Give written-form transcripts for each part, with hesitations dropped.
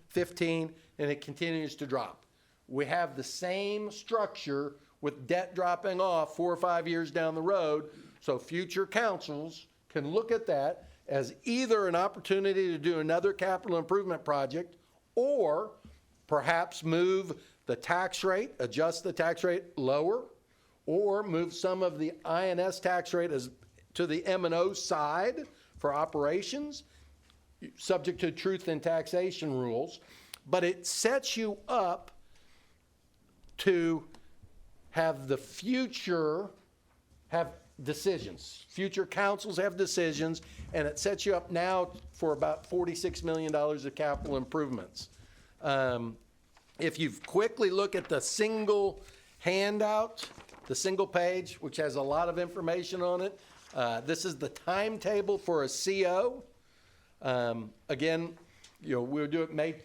15, and it continues to drop. We have the same structure with debt dropping off 4 or 5 years down the road, so future councils can look at that as either an opportunity to do another capital improvement project, or perhaps move the tax rate, adjust the tax rate lower, or move some of the INS tax rate to the M&O side for operations, subject to truth in taxation rules. But it sets you up to have the future have decisions. Future councils have decisions, and it sets you up now for about $46 million of capital improvements. If you quickly look at the single handout, the single page, which has a lot of information on it, this is the timetable for a CO. Again, we'll do it May,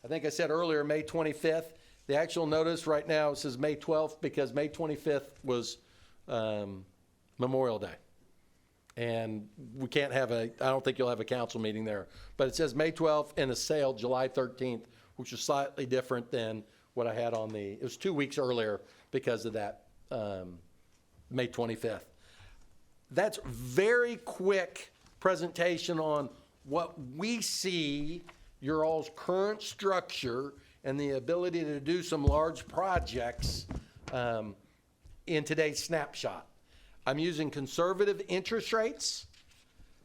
I think I said earlier, May 25th. The actual notice right now says May 12th because May 25th was Memorial Day. And we can't have I don't think you'll have a council meeting there. But it says May 12th and a sale July 13th, which is slightly different than what I had on it was 2 weeks earlier because of that May 25th. That's very quick presentation on what we see your all's current structure and the ability to do some large projects in today's snapshot. I'm using conservative interest rates,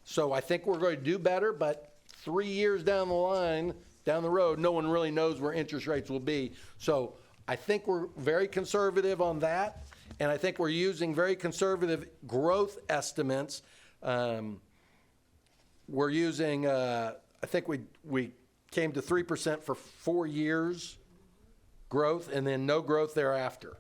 so I think we're going to do better, but 3 years down the line, down the road, no one really knows where interest rates will be. So I think we're very conservative on that, and I think we're using very conservative growth estimates. We're using, I think we came to 3% for 4 years growth and then no growth thereafter.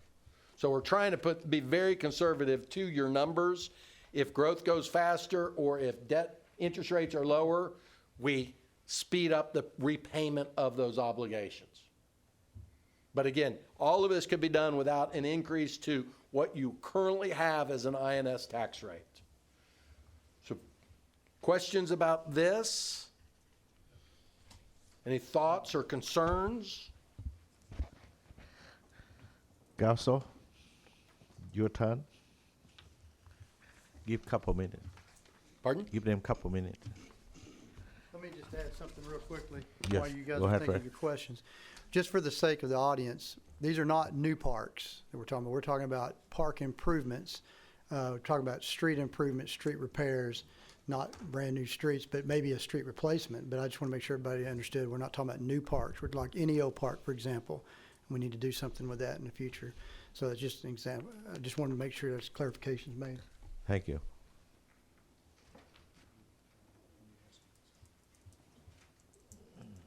So we're trying to be very conservative to your numbers. If growth goes faster or if debt interest rates are lower, we speed up the repayment of those obligations. But again, all of this could be done without an increase to what you currently have as an INS tax rate. So questions about this? Any thoughts or concerns? Council, your turn. Give a couple minutes. Pardon? Give them a couple minutes. Let me just add something real quickly Yes, while you guys go are ahead, thinking Fred. of your questions. Just for the sake of the audience, these are not new parks that we're talking about. We're talking about park improvements. We're talking about street improvements, street repairs, not brand new streets, but maybe a street replacement. But I just want to make sure everybody understood we're not talking about new parks. We're like any old park, for example. We need to do something with that in the future. So it's just an example. I just wanted to make sure there's clarifications made. Thank you.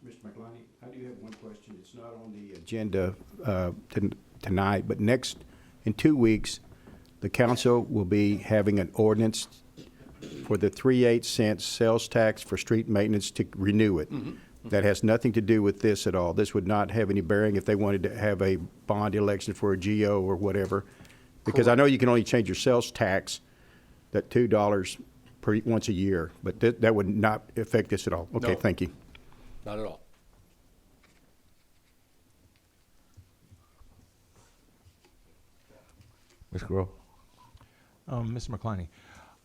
Mr. McLean, I do have one question. It's not on the agenda tonight, but in 2 weeks, the council will be having an ordinance for the 3/8 cent sales tax for street maintenance to renew it. Mm-hmm. That has nothing to do with this at all. This would not have any bearing if they wanted to have a bond election for a GO or whatever. Because correct. I know you can only change your sales tax, that $2 once a year, but that would not affect this at all. Okay, no. Thank you. Not at all. Ms. Grohl. Mr. McCliney,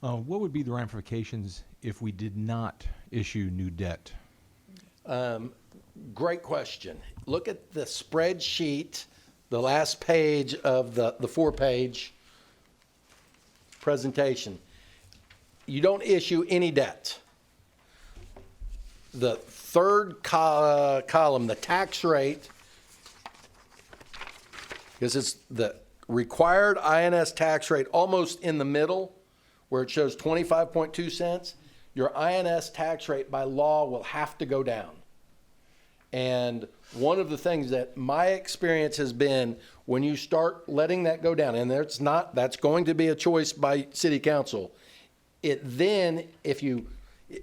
what would be the ramifications if we did not issue new debt? Great question. Look at the spreadsheet, the last page of the 4-page presentation. You don't issue any debt. The third column, the tax rate, because it's the required INS tax rate almost in the middle where it shows 25.2 cents. Your INS tax rate by law will have to go down. And one of the things that my experience has been when you start letting that go down, and that's going to be a choice by city council. If you,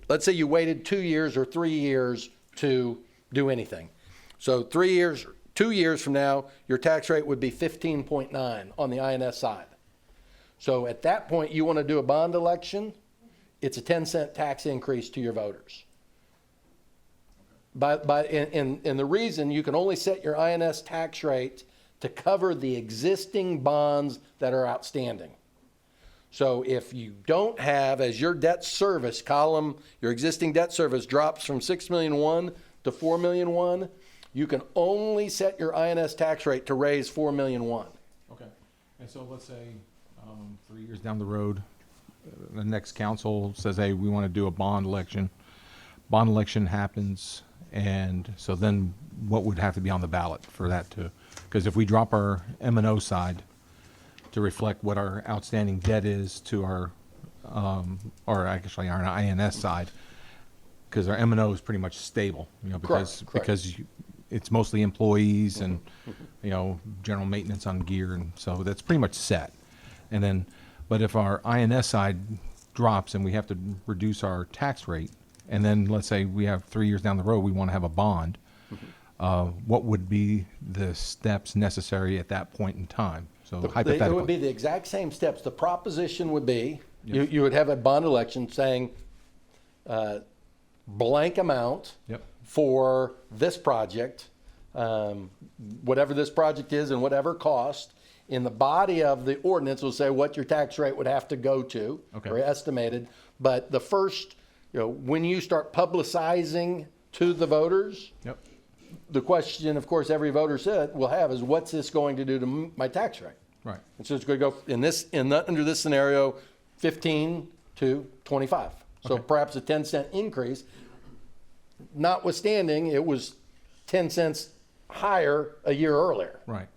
let's say you waited 2 years or 3 years to do anything. So 2 years from now, your tax rate would be 15.9 on the INS side. So at that point, you want to do a bond election, it's a 10-cent tax increase to your voters. And the reason you can only set your INS tax rate to cover the existing bonds that are outstanding. So if you don't have, as your debt service column, your existing debt service drops from 6,000,001 to 4,000,001, you can only set your INS tax rate to raise 4,000,001. Okay. And so let's say 3 years down the road, the next council says, hey, we want to do a bond election. Bond election happens, and so then what would have to be on the ballot for that to, because if we drop our M&O side to reflect what our outstanding debt is to our, or actually our INS side, because our M&O is pretty much stable, you know, because, Correct. it's mostly employees and, you know, general maintenance on gear, and so that's pretty much set. And then, but if our INS side drops and we have to reduce our tax rate, and then let's say we have 3 years down the road, we want to have a bond, what would be the steps necessary at that point in time? So It would hypothetically. be the exact same steps. The proposition would be, you would have a bond election saying, blank amount Yep. for this project, whatever this project is and whatever cost. In the body of the ordinance will say what your tax rate would have to go to, Okay. or estimated. But the first, you know, when you start publicizing to the voters, Yep. the question, of course, every voter will have is, what's this going to do to my tax rate? Right. And so it's going to go under this scenario, 15 to 25. So Okay. perhaps a 10-cent increase. Notwithstanding, it was 10 cents higher a year earlier. Right.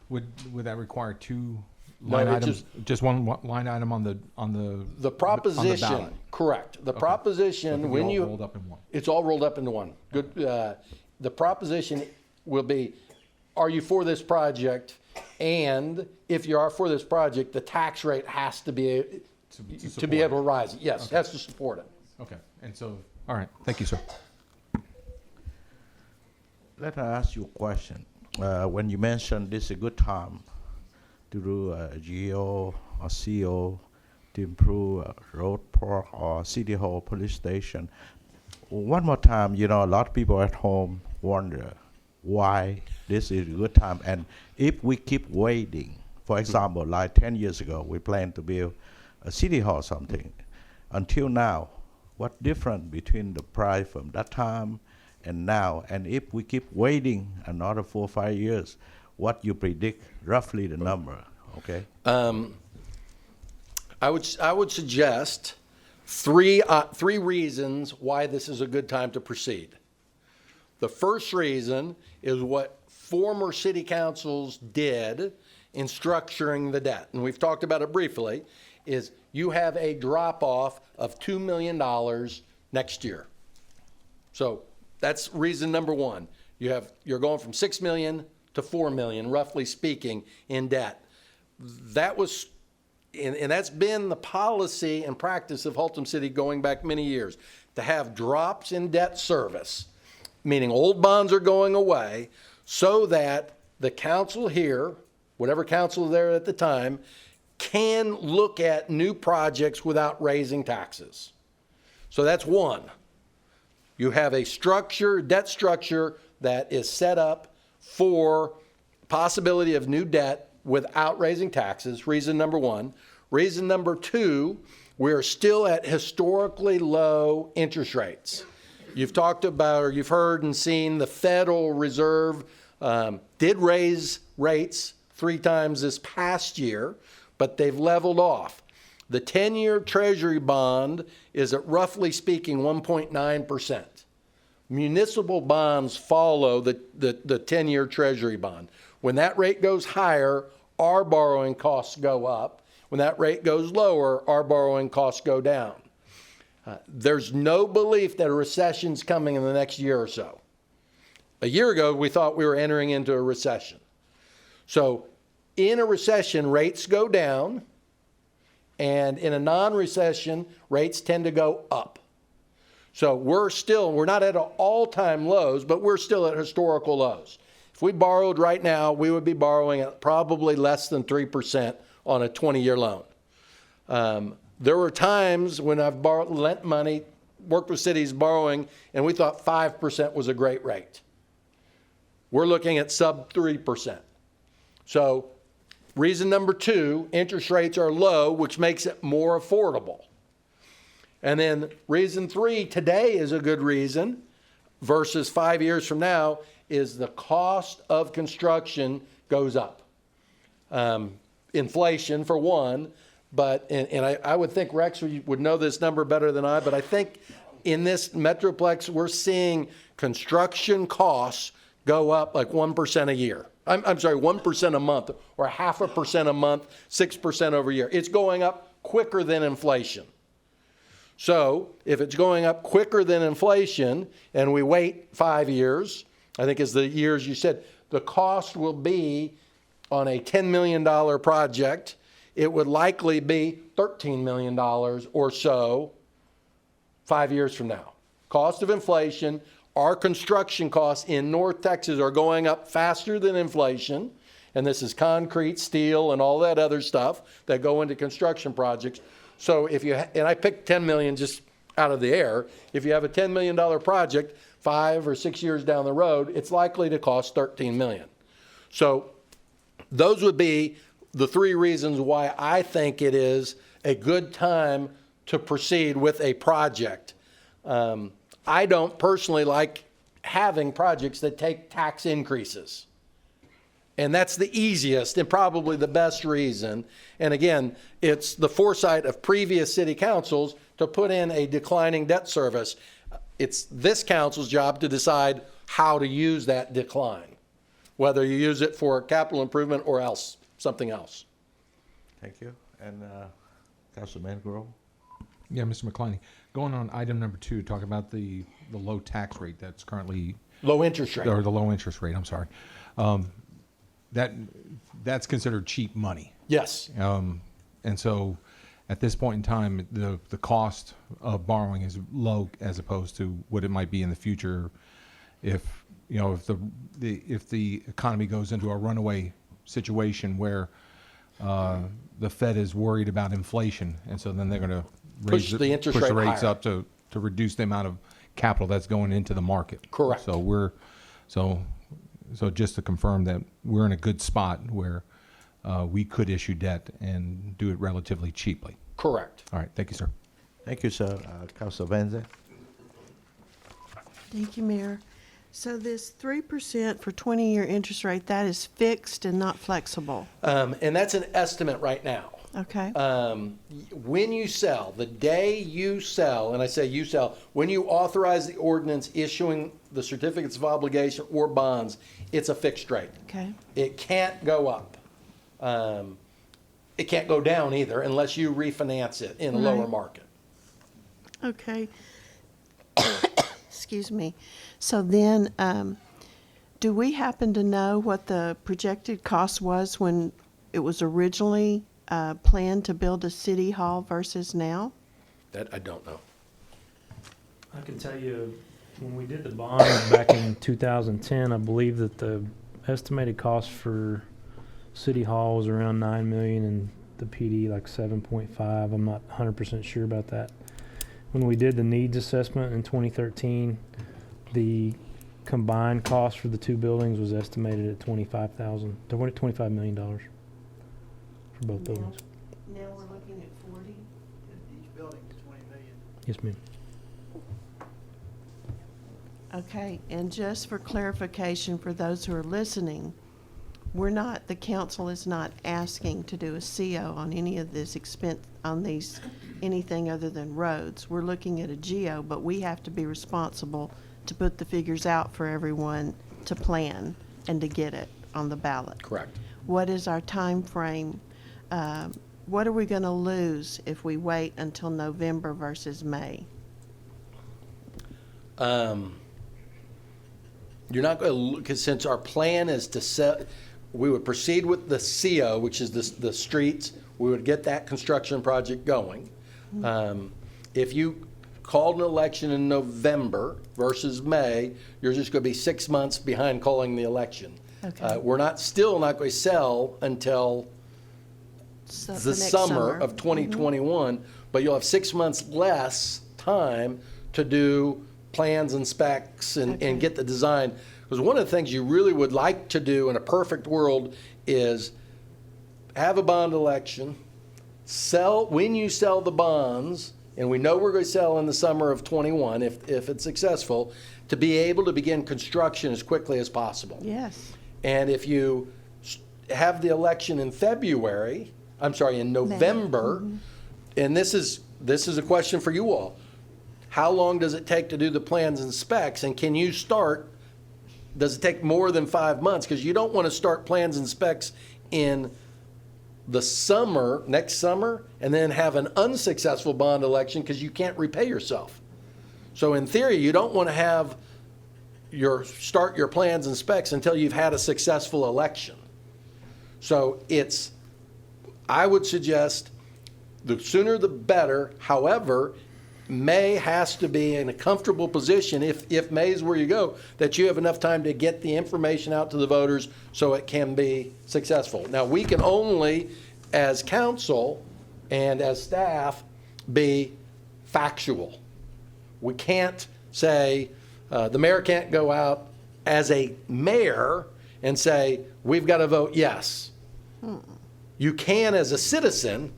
Would that require two No, line it items? Just one line item on the The on the proposition, ballot? correct. The So it proposition, could be when all you. rolled up in one. It's all rolled up into one. Good. The proposition will be, are you for this project? And if you are for this project, the tax rate has to be, to be support able it. to rise. Yes, has to support it. Okay. And so, all right. Thank you, sir. Let I ask you a question. When you mentioned this is a good time to do a GO or CO to improve road park or city hall, police station, one more time, you know, a lot of people at home wonder why this is a good time. And if we keep waiting, for example, like 10 years ago, we planned to build a city hall or something. Until now, what difference between the price from that time and now? And if we keep waiting another 4 or 5 years, what you predict roughly the number, okay? I would suggest three reasons why this is a good time to proceed. The first reason is what former city councils did in structuring the debt, and we've talked about it briefly, is you have a drop-off of $2 million next year. So that's reason number one. You're going from 6 million to 4 million, roughly speaking, in debt. That was, and that's been the policy and practice of Haltom City going back many years, to have drops in debt service, meaning old bonds are going away, so that the council here, whatever council there at the time, can look at new projects without raising taxes. So that's one. You have a debt structure that is set up for possibility of new debt without raising taxes, reason number one. Reason number two, we're still at historically low interest rates. You've talked about, or you've heard and seen the Federal Reserve did raise rates 3 times this past year, but they've leveled off. The 10-year Treasury bond is at, roughly speaking, 1.9%. Municipal bonds follow the 10-year Treasury bond. When that rate goes higher, our borrowing costs go up. When that rate goes lower, our borrowing costs go down. There's no belief that a recession's coming in the next year or so. A year ago, we thought we were entering into a recession. So in a recession, rates go down, and in a non-recession, rates tend to go up. So we're not at all-time lows, but we're still at historical lows. If we borrowed right now, we would be borrowing at probably less than 3% on a 20-year loan. There were times when I've lent money worked with cities borrowing, and we thought 5% was a great rate. We're looking at sub 3%. So reason number 2, interest rates are low, which makes it more affordable. And then reason 3, today is a good reason versus 5 years from now, is the cost of construction goes up. Inflation for one, but, and I would think Rex would know this number better than I, but I think in this Metroplex, we're seeing construction costs go up like 1% a year. I'm sorry, 1% a month, or 0.5% a month, 6% over a year. It's going up quicker than inflation. So if it's going up quicker than inflation and we wait 5 years, I think is the years you said, the cost will be on a $10 million project, it would likely be $13 million or so 5 years from now. Cost of inflation, our construction costs in North Texas are going up faster than inflation, and this is concrete, steel, and all that other stuff that go into construction projects. So if you, and I picked 10 million just out of the air, if you have a $10 million project, 5 or 6 years down the road, it's likely to cost 13 million. So those would be the 3 reasons why I think it is a good time to proceed with a project. I don't personally like having projects that take tax increases. And that's the easiest and probably the best reason. And again, it's the foresight of previous city councils to put in a declining debt service. It's this council's job to decide how to use that decline, whether you use it for capital improvement or else, something else. Thank you. And Councilman Grove? Yeah, Mr. McCliney, going on item number 2, talk about the low tax rate that's currently, Low interest rate. or the low interest rate, I'm sorry. That's considered cheap money. Yes. And so at this point in time, the cost of borrowing is low as opposed to what it might be in the future if, you know, if the economy goes into a runaway situation where the Fed is worried about inflation, and so then they're going to Push the interest rate rates higher. up to reduce the amount of capital that's going into the market. Correct. So just to confirm that we're in a good spot where we could issue debt and do it relatively cheaply. Correct. All right, thank you, sir. Thank you, sir. Council Venze? Thank you, Mayor. So this 3% for 20-year interest rate, that is fixed and not flexible, And that's an estimate right now. okay? When you sell, the day you sell, and I say you sell, when you authorize the ordinance issuing the certificates of obligation or bonds, it's a fixed rate. Okay, It can't go up. It can't go down either unless you refinance it in a lower Right. market. okay. Excuse me. So then, do we happen to know what the projected cost was when it was originally planned to build a city hall versus now? That I don't know. I can tell you, when we did the bond back in 2010, I believe that the estimated cost for City Hall was around 9 million and the PD like 7.5. I'm not 100% sure about that. When we did the needs assessment in 2013, the combined cost for the 2 buildings was estimated at $25 million for both buildings. Now we're looking at 40? Each building is 20 million. Yes, ma'am. Okay, and just for clarification for those who are listening, the council is not asking to do a CO on any of this expense, on these, anything other than roads. We're looking at a GO, but we have to be responsible to put the figures out for everyone to plan and to get it on the ballot. Correct. What is our time frame? What are we gonna lose if we wait until November versus May? You're not going to look, because since our plan is to sell, we would proceed with the CO, which is the streets. We would get that construction project going. If you called an election in November versus May, you're just going to be 6 months behind calling the election. Okay. We're still not going to sell until So the for next summer of 2021, but you'll have 6 months less time to do plans and specs and get the design. Because one of the things you really would like to do in a perfect world is have a bond election, when you sell the bonds, and we know we're going to sell in the summer of '21 if it's successful, to be able to begin construction as quickly as possible. Yes. And if you have the election in in November, and this is a question for you all. How long does it take to do the plans and specs, and can you start, does it take more than 5 months? Because you don't want to start plans and specs in the summer, next summer, and then have an unsuccessful bond election because you can't repay yourself. So in theory, you don't want to start your plans and specs until you've had a successful election. So I would suggest the sooner the better. However, May has to be in a comfortable position, if May is where you go, that you have enough time to get the information out to the voters so it can be successful. Now, we can only, as council and as staff, be factual. We can't say, the mayor can't go out as a mayor and say, we've got to vote yes. You can, as a citizen,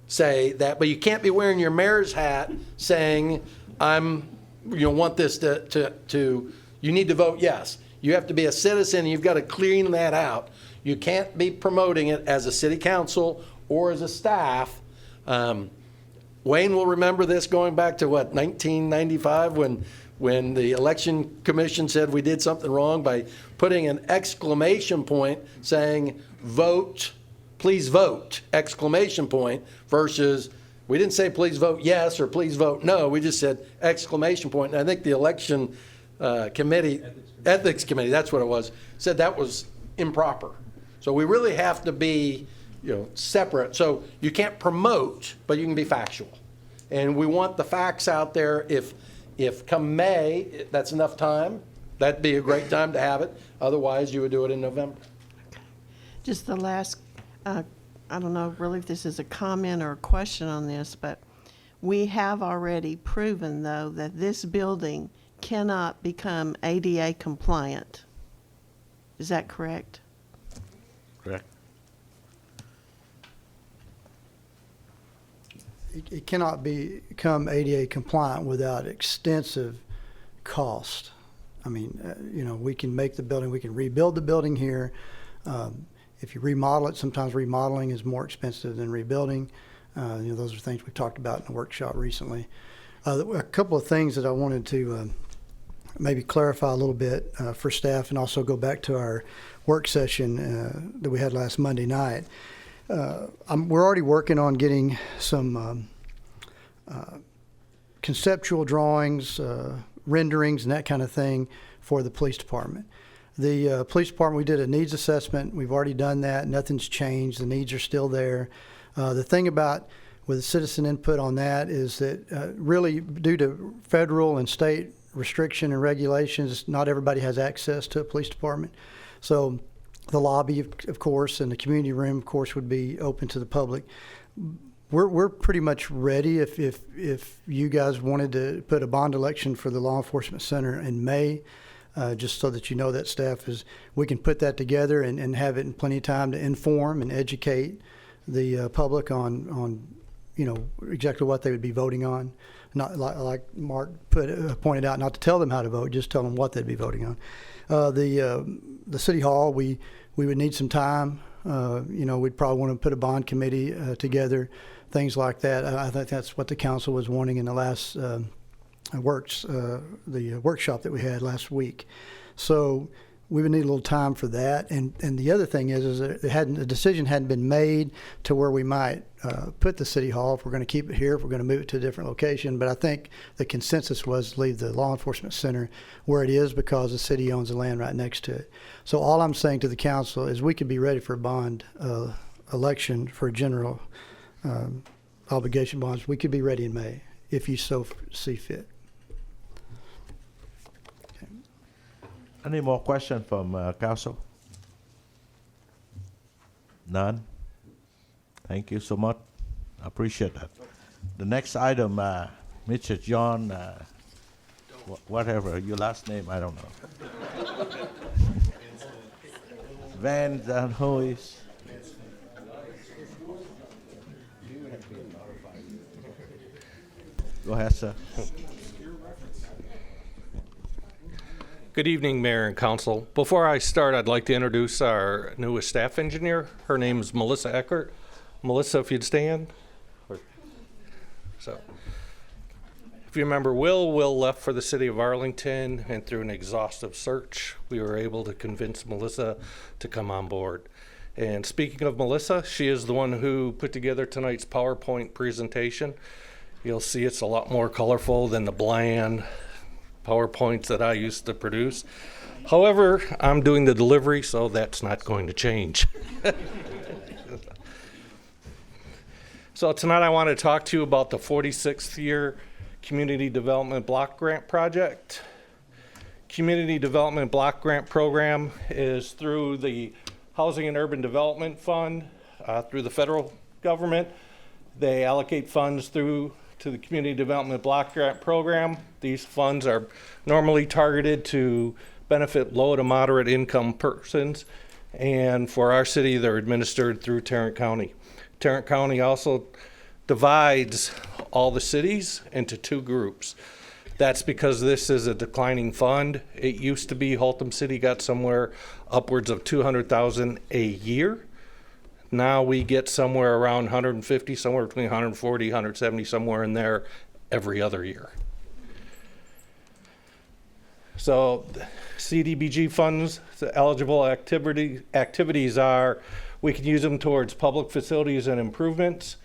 say that, but you can't be wearing your mayor's hat saying, want this you need to vote yes. You have to be a citizen, and you've got to clean that out. You can't be promoting it as a city council or as a staff. Wayne will remember this going back to 1995 when the election commission said we did something wrong by putting an exclamation point saying, vote, please vote, exclamation point, versus we didn't say please vote yes or please vote no. We just said exclamation point. And I think the election ethics committee, that's what it was, said that was improper. So we really have to be separate. So you can't promote, but you can be factual. And we want the facts out there. If come May, that's enough time, that'd be a great time to have it. Otherwise, you would do it in November. Just the last, I don't know really if this is a comment or a question on this, but we have already proven, though, that this building cannot become ADA compliant. Is that correct? Correct. It cannot become ADA compliant without extensive cost. I mean, we can make the building, we can rebuild the building here. If you remodel it, sometimes remodeling is more expensive than rebuilding. Those are things we've talked about in the workshop recently. A couple of things that I wanted to maybe clarify a little bit for staff, and also go back to our work session that we had last Monday night. We're already working on getting some conceptual drawings, renderings, and that kind of thing for the police department. The police department, we did a needs assessment. We've already done that. Nothing's changed. The needs are still there. The thing about with citizen input on that is that really due to federal and state restriction and regulations, not everybody has access to a police department. So the lobby, of course, and the community room, of course, would be open to the public. We're pretty much ready if you guys wanted to put a bond election for the law enforcement center in May, just so that that staff we can put that together and have it in plenty of time to inform and educate the public on exactly what they would be voting on. Not like Mark pointed out, not to tell them how to vote, just tell them what they'd be voting on. The city hall, we would need some time. We'd probably want to put a bond committee together, things like that. I think that's what the council was wanting in the last workshop that we had last week. So we would need a little time for that. And the other thing is that the decision hadn't been made to where we might put the city hall, if we're going to keep it here, if we're going to move it to a different location. But I think the consensus was leave the law enforcement center where it is because the city owns the land right next to it. So all I'm saying to the council is we could be ready for a bond election for general obligation bonds. We could be ready in May if you so see fit. Any more questions from council? None? Thank you so much. I appreciate that. The next item, Mr. John Whatever, your last name, I don't know. Van Zanhois. Go ahead, sir. Good evening, Mayor and Council. Before I start, I'd like to introduce our newest staff engineer. Her name is Melissa Eckert. Melissa, if you'd stand. So, if you remember Will left for the city of Arlington, and through an exhaustive search, we were able to convince Melissa to come on board. And speaking of Melissa, she is the one who put together tonight's PowerPoint presentation. You'll see it's a lot more colorful than the bland PowerPoints that I used to produce. However, I'm doing the delivery, so that's not going to change. So tonight I want to talk to you about the 46th year Community Development Block Grant Project. Community Development Block Grant Program is through the Housing and Urban Development Fund, through the federal government. They allocate funds to the Community Development Block Grant Program. These funds are normally targeted to benefit low to moderate income persons, and for our city, they're administered through Tarrant County. Tarrant County also divides all the cities into two groups. That's because this is a declining fund. It used to be Haltom City got somewhere upwards of $200,000 a year. Now we get somewhere around 150, somewhere between 140, 170, somewhere in there every other year. So CDBG funds, the eligible activities are, we can use them towards public facilities and improvements,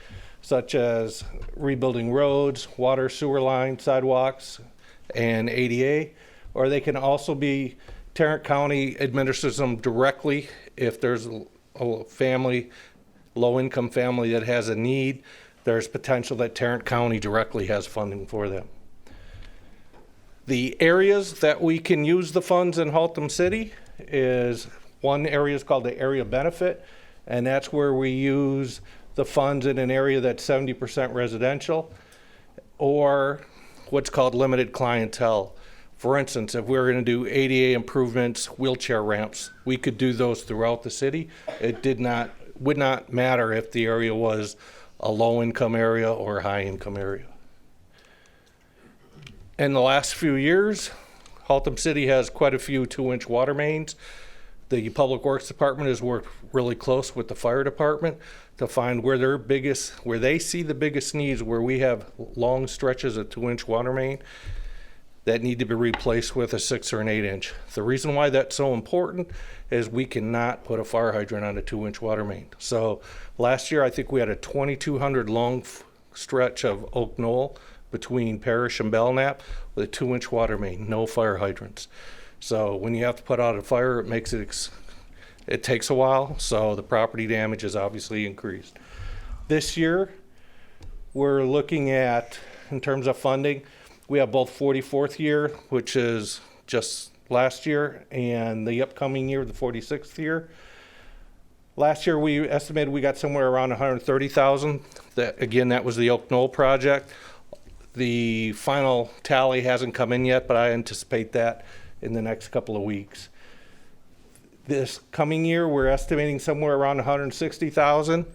such as rebuilding roads, water, sewer lines, sidewalks, and ADA. Or they can also be, Tarrant County administers them directly if there's a family, low-income family that has a need. There's potential that Tarrant County directly has funding for them. The areas that we can use the funds in Haltom City is, one area is called the area benefit, and that's where we use the funds in an area that's 70% residential, or what's called limited clientele. For instance, if we were going to do ADA improvements, wheelchair ramps, we could do those throughout the city. It would not matter if the area was a low-income area or a high-income area. In the last few years, Haltom City has quite a few 2-inch water mains. The Public Works Department has worked really close with the fire department to find where they see the biggest needs, where we have long stretches of 2-inch water main that need to be replaced with a 6 or an 8-inch. The reason why that's so important is we cannot put a fire hydrant on a 2-inch water main. So last year, I think we had a 2,200 long stretch of Oak Knoll between Parrish and Belknap with a 2-inch water main, no fire hydrants. So when you have to put out a fire, it makes it takes a while, so the property damage is obviously increased. This year, we're looking at, in terms of funding, we have both 44th year, which is just last year, and the upcoming year, the 46th year. Last year, we estimated we got somewhere around 130,000. That was the Oak Knoll project. The final tally hasn't come in yet, but I anticipate that in the next couple of weeks. This coming year, we're estimating somewhere around 160,000.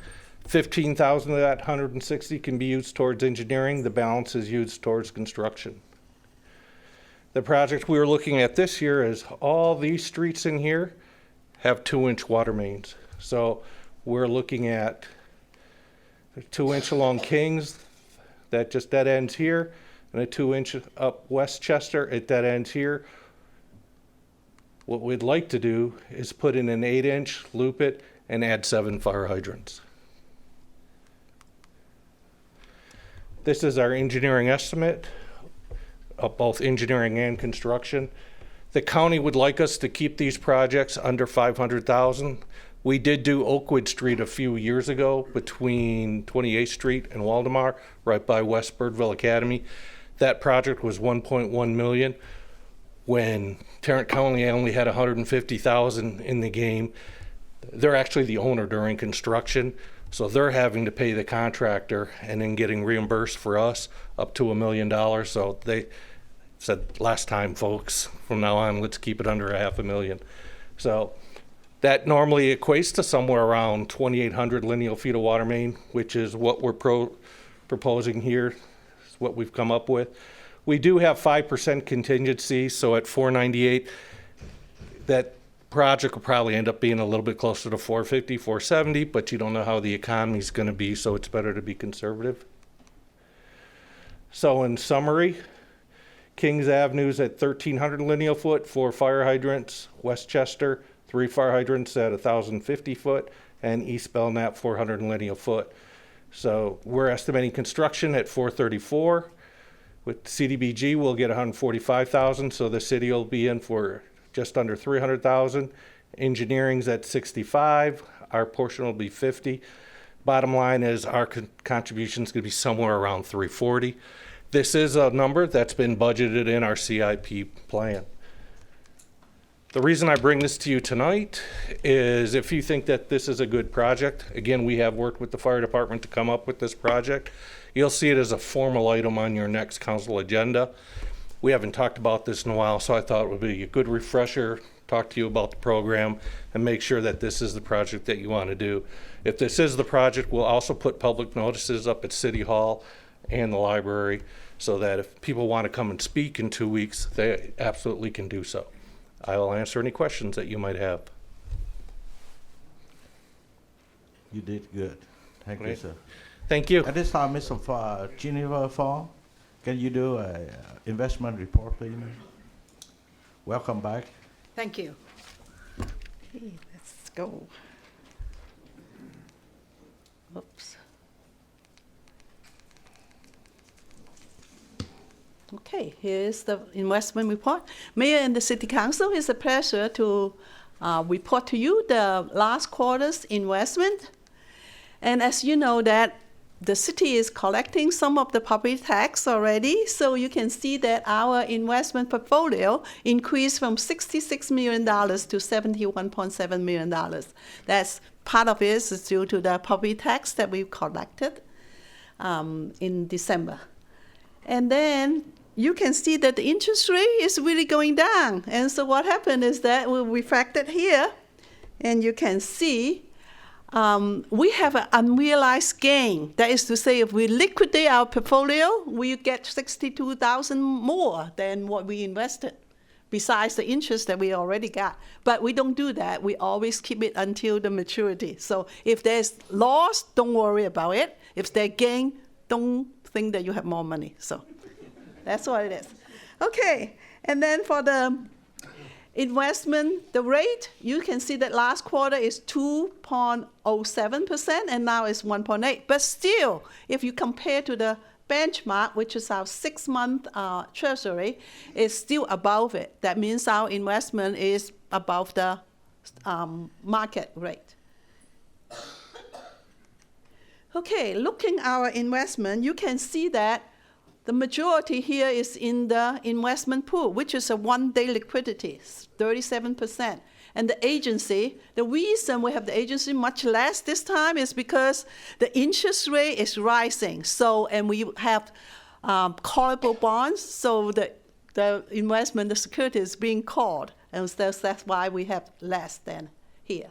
15,000 of that 160 can be used towards engineering. The balance is used towards construction. The project we were looking at this year is all these streets in here have 2-inch water mains. So we're looking at 2-inch along Kings, that just dead ends here, and a 2-inch up Westchester, it dead ends here. What we'd like to do is put in an 8-inch, loop it, and add 7 fire hydrants. This is our engineering estimate of both engineering and construction. The county would like us to keep these projects under 500,000. We did do Oakwood Street a few years ago between 28th Street and Waldemar, right by West Birdville Academy. That project was 1.1 million. When Tarrant County only had 150,000 in the game. They're actually the owner during construction, so they're having to pay the contractor and then getting reimbursed for us up to $1 million. So said last time, folks, from now on, let's keep it under $500,000. So that normally equates to somewhere around 2,800 lineal feet of water main, which is what we're proposing here, is what we've come up with. We do have 5% contingency, so at 498, that project will probably end up being a little bit closer to 450, 470, but you don't know how the economy's gonna be, so it's better to be conservative. So in summary, Kings Avenue's at 1,300 lineal foot, 4 fire hydrants. Westchester, 3 fire hydrants at 1,050 foot, and East Belknap, 400 lineal foot. So we're estimating construction at 434. With CDBG, we'll get 145,000, so the city will be in for just under 300,000. Engineering's at 65. Our portion will be 50. Bottom line is our contribution's gonna be somewhere around 340. This is a number that's been budgeted in our CIP plan. The reason I bring this to you tonight is if you think that this is a good project, again, we have worked with the fire department to come up with this project. You'll see it as a formal item on your next council agenda. We haven't talked about this in a while, so I thought it would be a good refresher, talk to you about the program, and make sure that this is the project that you want to do. If this is the project, we'll also put public notices up at City Hall and the library so that if people want to come and speak in 2 weeks, they absolutely can do so. I will answer any questions that you might have. You did good. Thank you, Right. sir. Thank you. At this time, Mr. Geneva Fall, can you do a investment report, please? Welcome back. Thank you. Okay, let's go. Oops. Okay, here is the investment report. Mayor and the City Council, it's a pleasure to report to you the last quarter's investment. And as you know that the city is collecting some of the property tax already, so you can see that our investment portfolio increased from $66 million to $71.7 million. That's part of it is due to the property tax that we collected in December. And then you can see that the interest rate is really going down. And so what happened is that we reflected here, and you can see we have an unrealized gain. That is to say, if we liquidate our portfolio, we get 62,000 more than what we invested, besides the interest that we already got. But we don't do that. We always keep it until the maturity. So if there's loss, don't worry about it. If there's gain, don't think that you have more money. So that's what it is. Okay, and then for the investment, the rate, you can see that last quarter is 2.07%, and now it's 1.8. But still, if you compare to the benchmark, which is our 6-month treasury, is still above it. That means our investment is above the market rate. Okay, looking at our investment, you can see that the majority here is in the investment pool, which is a one-day liquidity, 37%. And the agency, the reason we have the agency much less this time is because the interest rate is rising. So, and we have callable bonds, so the investment, the security is being called. And so that's why we have less than here.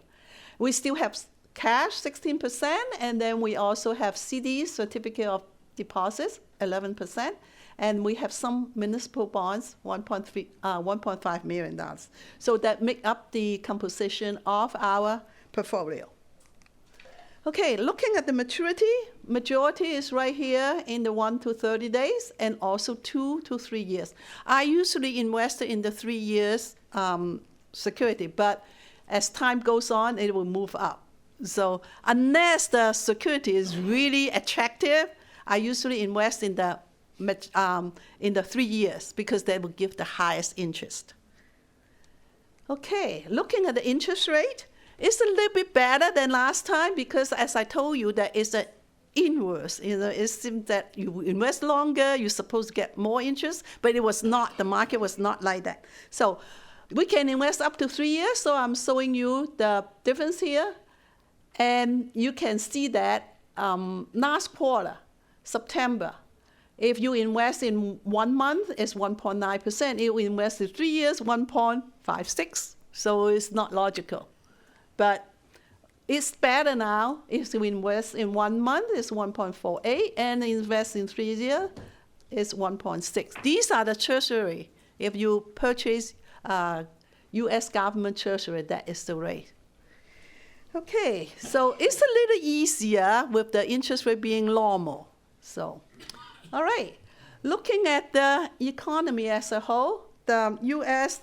We still have cash, 16%, and then we also have CDs, certificate of deposits, 11%, and we have some municipal bonds, $1.5 million. So that make up the composition of our portfolio. Okay, looking at the maturity, majority is right here in the 1 to 30 days, and also 2 to 3 years. I usually invest in the 3 years security, but as time goes on, it will move up. So unless the security is really attractive, I usually invest in the 3 years because they will give the highest interest. Okay, looking at the interest rate, it's a little bit better than last time because, as I told you, that is an inverse. It seems that you invest longer, you're supposed to get more interest, but it was not. The market was not like that. So we can invest up to 3 years. So I'm showing you the difference here, and you can see that last quarter, September, If you invest in 1 month, it's 1.9%. If you invest in 3 years, 1.56. So it's not logical. But it's better now. If you invest in 1 month, it's 1.48, and invest in 3 years, it's 1.6. These are the treasury. If you purchase U.S. government treasury, that is the rate. Okay, so it's a little easier with the interest rate being normal. So, all right. Looking at the economy as a whole, the U.S.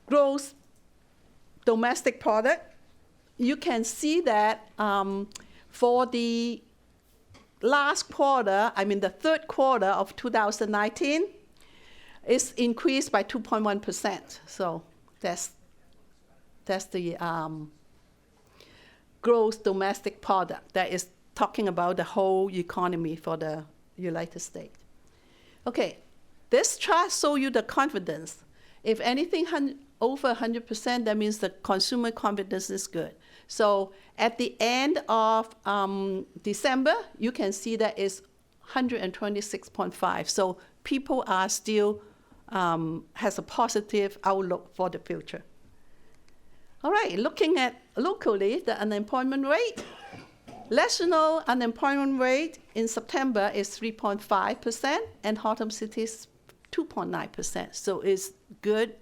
Gross domestic product, you can see that for the last quarter, I mean the third quarter of 2019, it's increased by 2.1%. So that's the gross domestic product that is talking about the whole economy for the United States. Okay, this chart shows you the confidence. If anything over 100%, that means the consumer confidence is good. So at the end of December, you can see that it's 126.5. So people are still has a positive outlook for the future. All right, looking at locally, the unemployment rate. National unemployment rate in September is 3.5%, and Haltom City is 2.9%. So it's good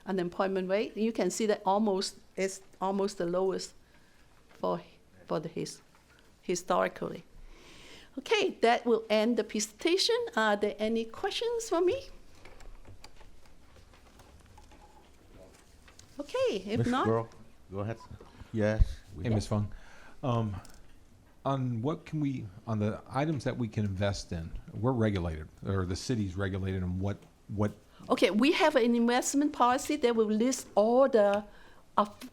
unemployment rate. You can see that it's almost the lowest for the historically. Okay, that will end the presentation. Are there any questions for me? Okay, if Ms. not, Groh, go ahead. Yes. Hey, Ms. Fung, on the items that we can invest in, we're regulated, or the city's regulated on what okay, we have an investment policy that will list all the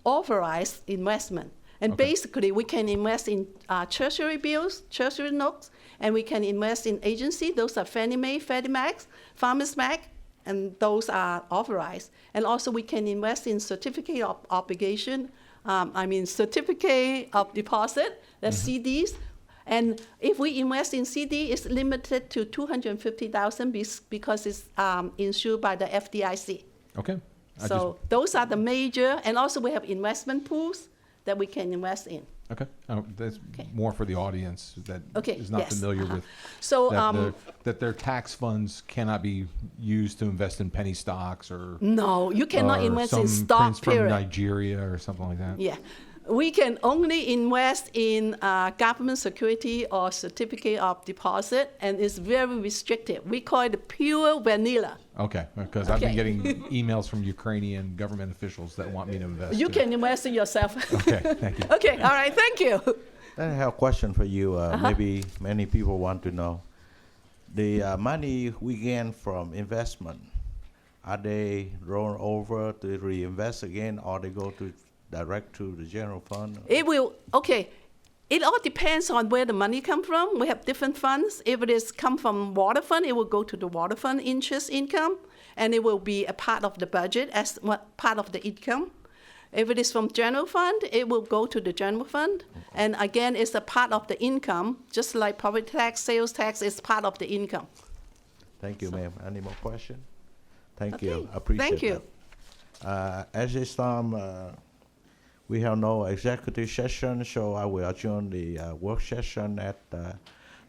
authorized investment. And Okay. basically, we can invest in treasury bills, treasury notes, and we can invest in agency. Those are Fannie Mae, Freddie Mac, Farmers Mac, and those are authorized. And also, we can invest in certificate of obligation, certificate of deposit, that's CDs. And if we invest in CD, it's limited to $250,000 because it's insured by the FDIC. Okay. So those are the major, and also we have investment pools that we can invest in. Okay. That's more for the audience that is not yes, familiar with So that their tax funds cannot be used to invest in penny stocks or no, you cannot or invest some in stock. prince from Period. Nigeria or something like that. Yeah. We can only invest in government security or certificate of deposit, and it's very restricted. We call it pure vanilla. Okay, because I've been Okay. getting emails from Ukrainian government officials that want me to invest. You too. can invest in yourself. Okay, thank you. Okay, all right, thank you. I have a question for you. Maybe many people want to know. The money we gain from investment, are they rolled over to reinvest again, or they go to direct to the general fund? It will, okay. It all depends on where the money comes from. We have different funds. If it is come from water fund, it will go to the water fund interest income, and it will be a part of the budget as part of the income. If it is from general fund, it will go to the general fund. And again, it's a part of the income, just like property tax, sales tax is part of the income. Thank you, ma'am. Any more questions? Thank Okay, you. Appreciate thank you. that. At this time, we have no executive session, so I will adjourn the work session at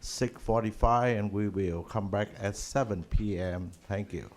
6:45, and we will come back at 7 p.m. Thank you.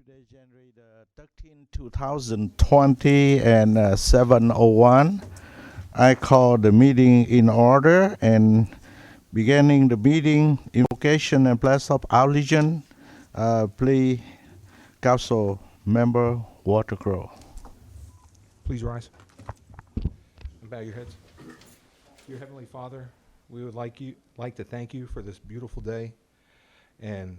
Today, January the 13th, 2020, and 7:01. I call the meeting in order and beginning the meeting, invocation and pledge of allegiance. Please, Council Member Watercrow. Please rise and bow your heads. Dear Heavenly Father, we would like to thank you for this beautiful day, and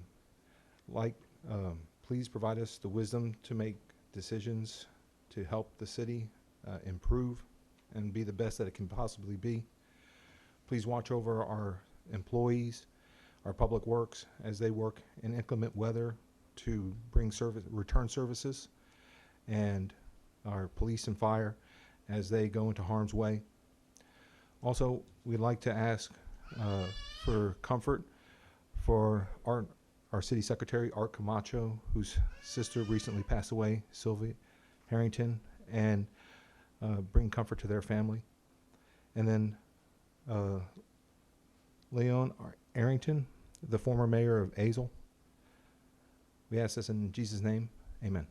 please provide us the wisdom to make decisions to help the city improve and be the best that it can possibly be. Please watch over our employees, our public works, as they work in inclement weather to bring return services, and our police and fire as they go into harm's way. Also, we'd like to ask for comfort for our city secretary, Art Camacho, whose sister recently passed away, Sylvia Harrington, and bring comfort to their family. And then Leon Arrington, the former mayor of Azle. We ask this in Jesus' name. Amen.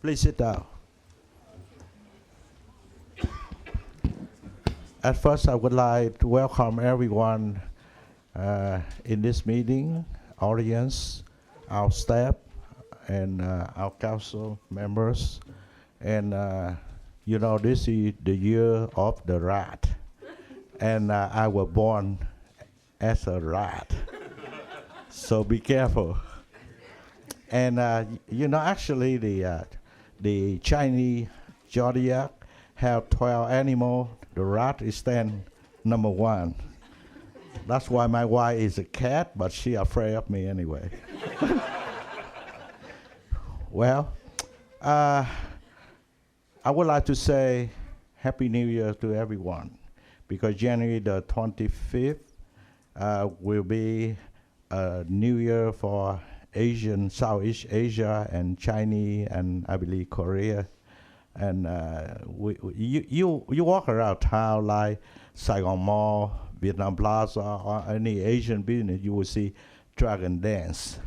Please sit down. At first, I would like to welcome everyone in this meeting, audience, our staff, and our council members. And this is the year of the rat. And I was born as a rat. So be careful. And actually the Chinese zodiac have 12 animals. The rat is stand number 1. That's why my wife is a cat, but she afraid of me anyway. Well, I would like to say Happy New Year to everyone, because January the 25th will be a new year for Asian, Southeast Asia, and Chinese, and I believe Korea. And you walk around town like Saigon Mall, Vietnam Plaza, or any Asian business, you will see dragon dance.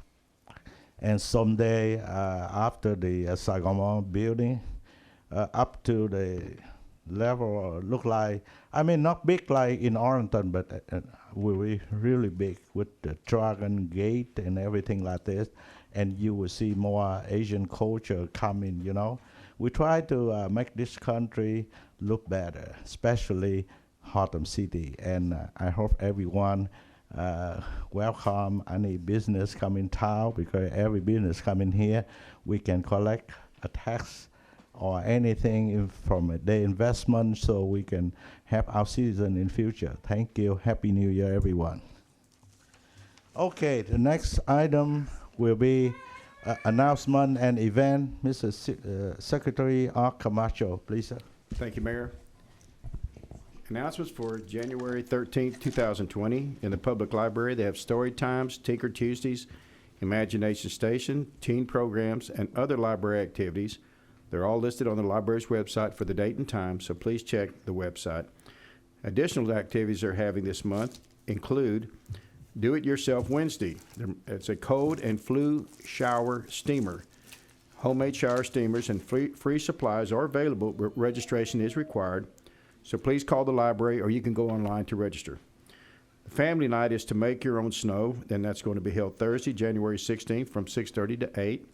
And someday after the Saigon Mall building, up to the level look like, not big like in Arlington, but will be really big with the Dragon Gate and everything like this. And you will see more Asian culture coming, We try to make this country look better, especially Haltom City. And I hope everyone welcome any business come in town, because every business come in here, we can collect a tax or anything from their investment, so we can help our citizens in future. Thank you. Happy New Year, everyone. Okay, the next item will be announcement and event. Mr. Secretary Art Camacho, please, sir. Thank you, Mayor. Announcements for January 13th, 2020. In the public library, they have story times, Tinker Tuesdays, Imagination Station, teen programs, and other library activities. They're all listed on the library's website for the date and time, so please check the website. Additional activities they're having this month include Do It Yourself Wednesday. It's a cold and flu shower steamer. Homemade shower steamers and free supplies are available, but registration is required. So please call the library, or you can go online to register. The family night is to make your own snow, and that's going to be held Thursday, January 16th from 6:30 to 8.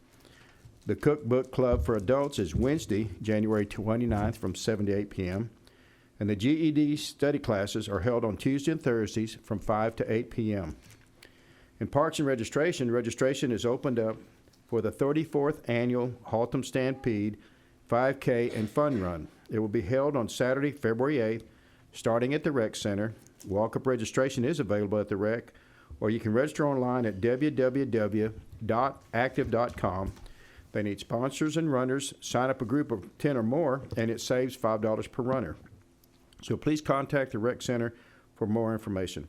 The Cookbook Club for Adults is Wednesday, January 29th from 7 to 8 p.m. And the GED study classes are held on Tuesday and Thursdays from 5 to 8 p.m. In Parks and registration is opened up for the 34th Annual Haltom Stampede 5K and Fun Run. It will be held on Saturday, February 8th, starting at the Rec Center. Walk-up registration is available at the Rec, or you can register online at www.active.com. They need sponsors and runners. Sign up a group of 10 or more, and it saves $5 per runner. So please contact the rec center for more information.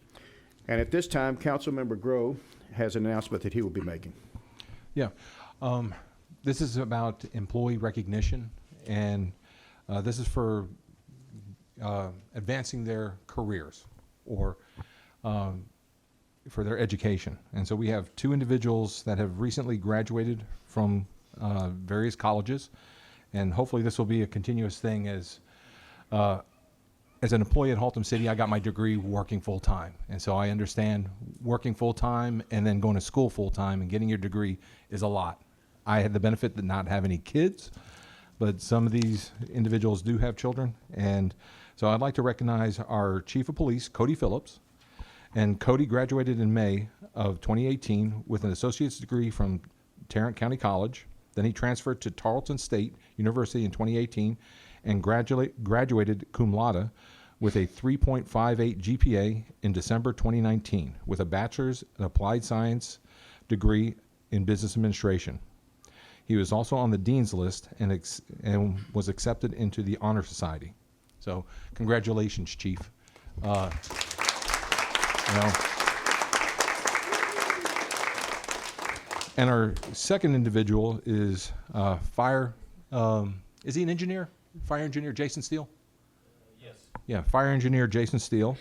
And at this time, Councilmember Grove has an announcement that he will be making. Yeah. This is about employee recognition, and this is for advancing their careers or for their education. And so we have 2 individuals that have recently graduated from various colleges, and hopefully this will be a continuous thing. As an employee at Haltom City, I got my degree working full-time, and so I understand working full-time and then going to school full-time and getting your degree is a lot. I had the benefit to not have any kids, but some of these individuals do have children, and so I'd like to recognize our Chief of Police, Cody Phillips. And Cody graduated in May of 2018 with an associate's degree from Tarrant County College. Then he transferred to Tarleton State University in 2018 and graduated cum laude with a 3.58 GPA in December 2019 with a bachelor's in applied science degree in business administration. He was also on the dean's list and was accepted into the Honor Society. So congratulations, Chief. And our second individual is is he an engineer? Fire engineer Jason Steele? Yes. Yeah, fire engineer Jason Steele,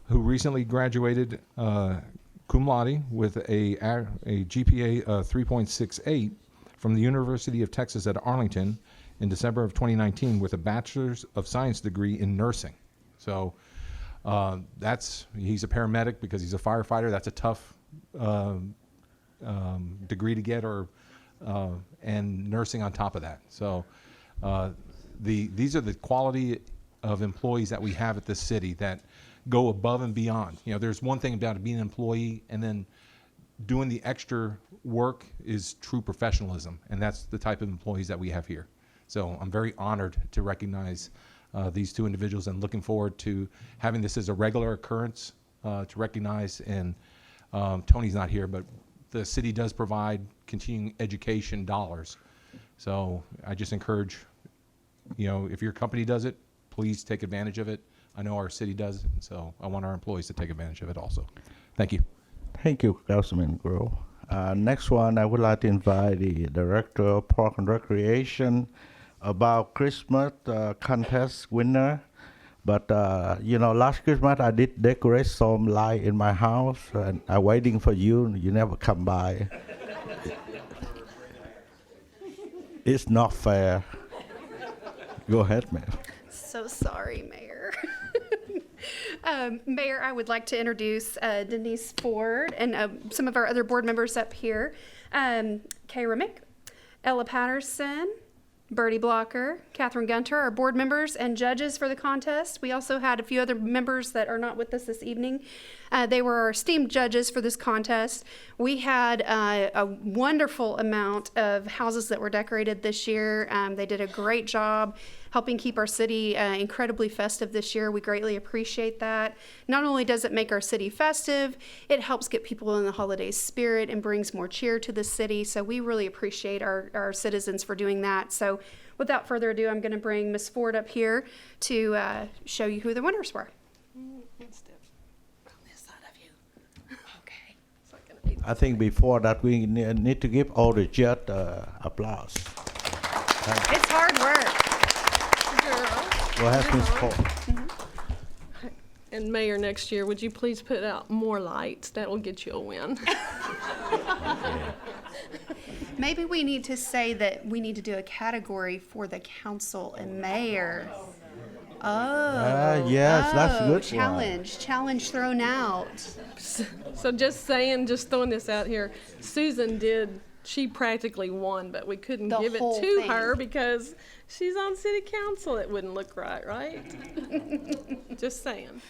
who recently graduated cum laude with a GPA of 3.68 from the University of Texas at Arlington in December of 2019 with a bachelor's of science degree in nursing. So he's a paramedic because he's a firefighter. That's a tough degree to get, and nursing on top of that. So these are the quality of employees that we have at this city that go above and beyond. You know, there's one thing about being an employee, and then doing the extra work is true professionalism, and that's the type of employees that we have here. So I'm very honored to recognize these 2 individuals, and looking forward to having this as a regular occurrence to recognize. And Tony's not here, but the city does provide continuing education dollars. So I just encourage, if your company does it, please take advantage of it. I know our city does, so I want our employees to take advantage of it also. Thank you. Thank you, Councilman Grove. Next one, I would like to invite the Director of Park and Recreation about Christmas contest winner. But, last Christmas I did decorate some light in my house, and I'm waiting for you. You never come by. It's not fair. Go ahead, ma'am. So sorry, Mayor. Mayor, I would like to introduce Denise Ford and some of our other board members up here. Kay Remick, Ella Patterson, Bertie Blocker, Catherine Gunter, our board members and judges for the contest. We also had a few other members that are not with us this evening. They were our esteemed judges for this contest. We had a wonderful amount of houses that were decorated this year. They did a great job helping keep our city incredibly festive this year. We greatly appreciate that. Not only does it make our city festive, it helps get people in the holiday spirit and brings more cheer to the city. So we really appreciate our citizens for doing that. So without further ado, I'm going to bring Ms. Ford up here to show you who the winners were. I think before that we need to give all the judge applause. It's hard work. Go ahead, Ms. Ford. And Mayor, next year, would you please put out more lights? That will get you a win. Maybe we need to say that we need to do a category for the council and mayor. Yes, that's a good Challenge thrown out. So just throwing this out here, Susan she practically won, but we couldn't The give it whole to thing. her because she's on city council. It wouldn't look right? Just saying.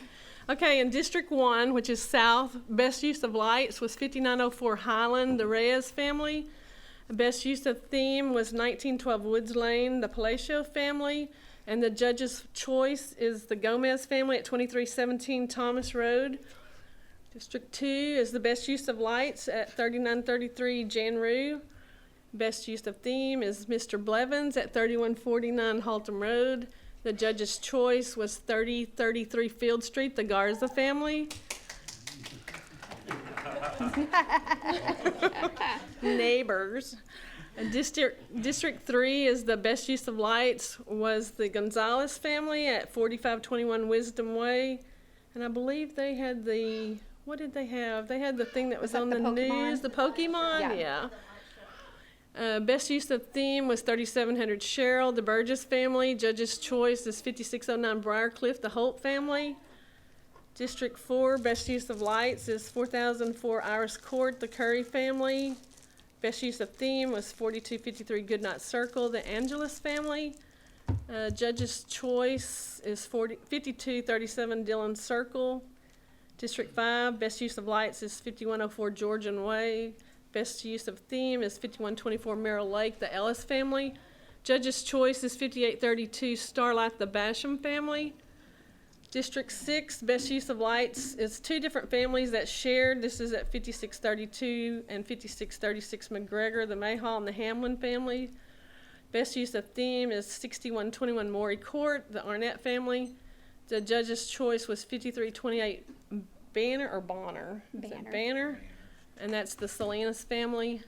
Okay, in District 1, which is south, best use of lights was 5904 Highland, the Reyes family. Best use of theme was 1912 Woods Lane, the Palacio family. And the judge's choice is the Gomez family at 2317 Thomas Road. District 2 is the best use of lights at 3933 Jan Rue. Best use of theme is Mr. Blevins at 3149 Haltom Road. The judge's choice was 3033 Field Street, the Garza family. Neighbors. And District 3 is the best use of lights was the Gonzalez family at 4521 Wisdom Way. And I believe they had the, what did they have? They had the thing that was that on the the Pokemon? news, the Pokemon, Yeah. Best use of theme was 3700 Cheryl, the Burgess family. Judge's choice is 5609 Briarcliff, the Holt family. District 4, best use of lights is 4004 Iris Court, the Curry family. Best use of theme was 4253 Goodnight Circle, the Angeles family. Judge's choice is 5237 Dillon Circle. District 5, best use of lights is 5104 Georgian Way. Best use of theme is 5124 Merrill Lake, the Ellis family. Judge's choice is 5832 Starlight, the Basham family. District 6, best use of lights is two different families that shared. This is at 5632 and 5636 McGregor, the Mayhaw and the Hamlin family. Best use of theme is 6121 Morey Court, the Arnett family. The judge's choice was 5328 Banner or Bonner? Is it Banner? And that's the Salinas family.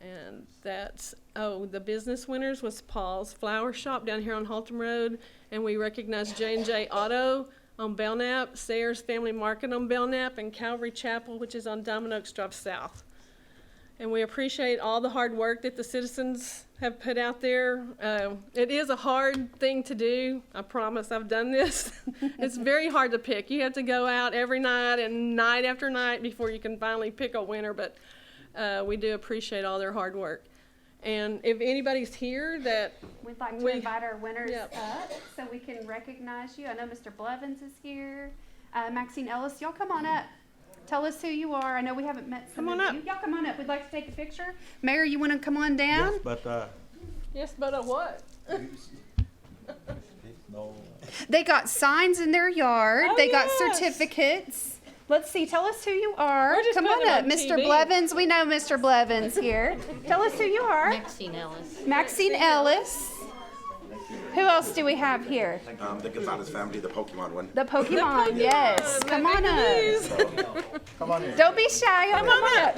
And that's, the business winners was Paul's Flower Shop down here on Haltom Road. And we recognize J&J Auto on Belknap, Sayers Family Market on Belknap, and Calvary Chapel, which is on Diamond Oaks Drive South. And we appreciate all the hard work that the citizens have put out there. It is a hard thing to do. I promise I've done this. It's very hard to pick. You have to go out every night and night after night before you can finally pick a winner, but we do appreciate all their hard work. And if anybody's here that We'd like to invite our winners up so we can recognize you. I know Mr. Blevins is here. Maxine Ellis, y'all come on up. Tell us who you are. I know we haven't met some Come of on you. up. Y'all come on up. We'd like to take a picture. Mayor, you want to come on down? Yes, but Yes, but a what? no. They got signs in their yard. Oh, They got yes. certificates. Let's see. Tell us who you are. We're just Come on putting up, it on Mr. TV. Blevins. We know Mr. Blevins here. Tell us who you are. Maxine Ellis. Maxine Ellis. Who else do we have here? The Gonzalez family, the Pokemon one. The Pokemon, yes. Come on up. Come on in. Don't be shy. Come on up.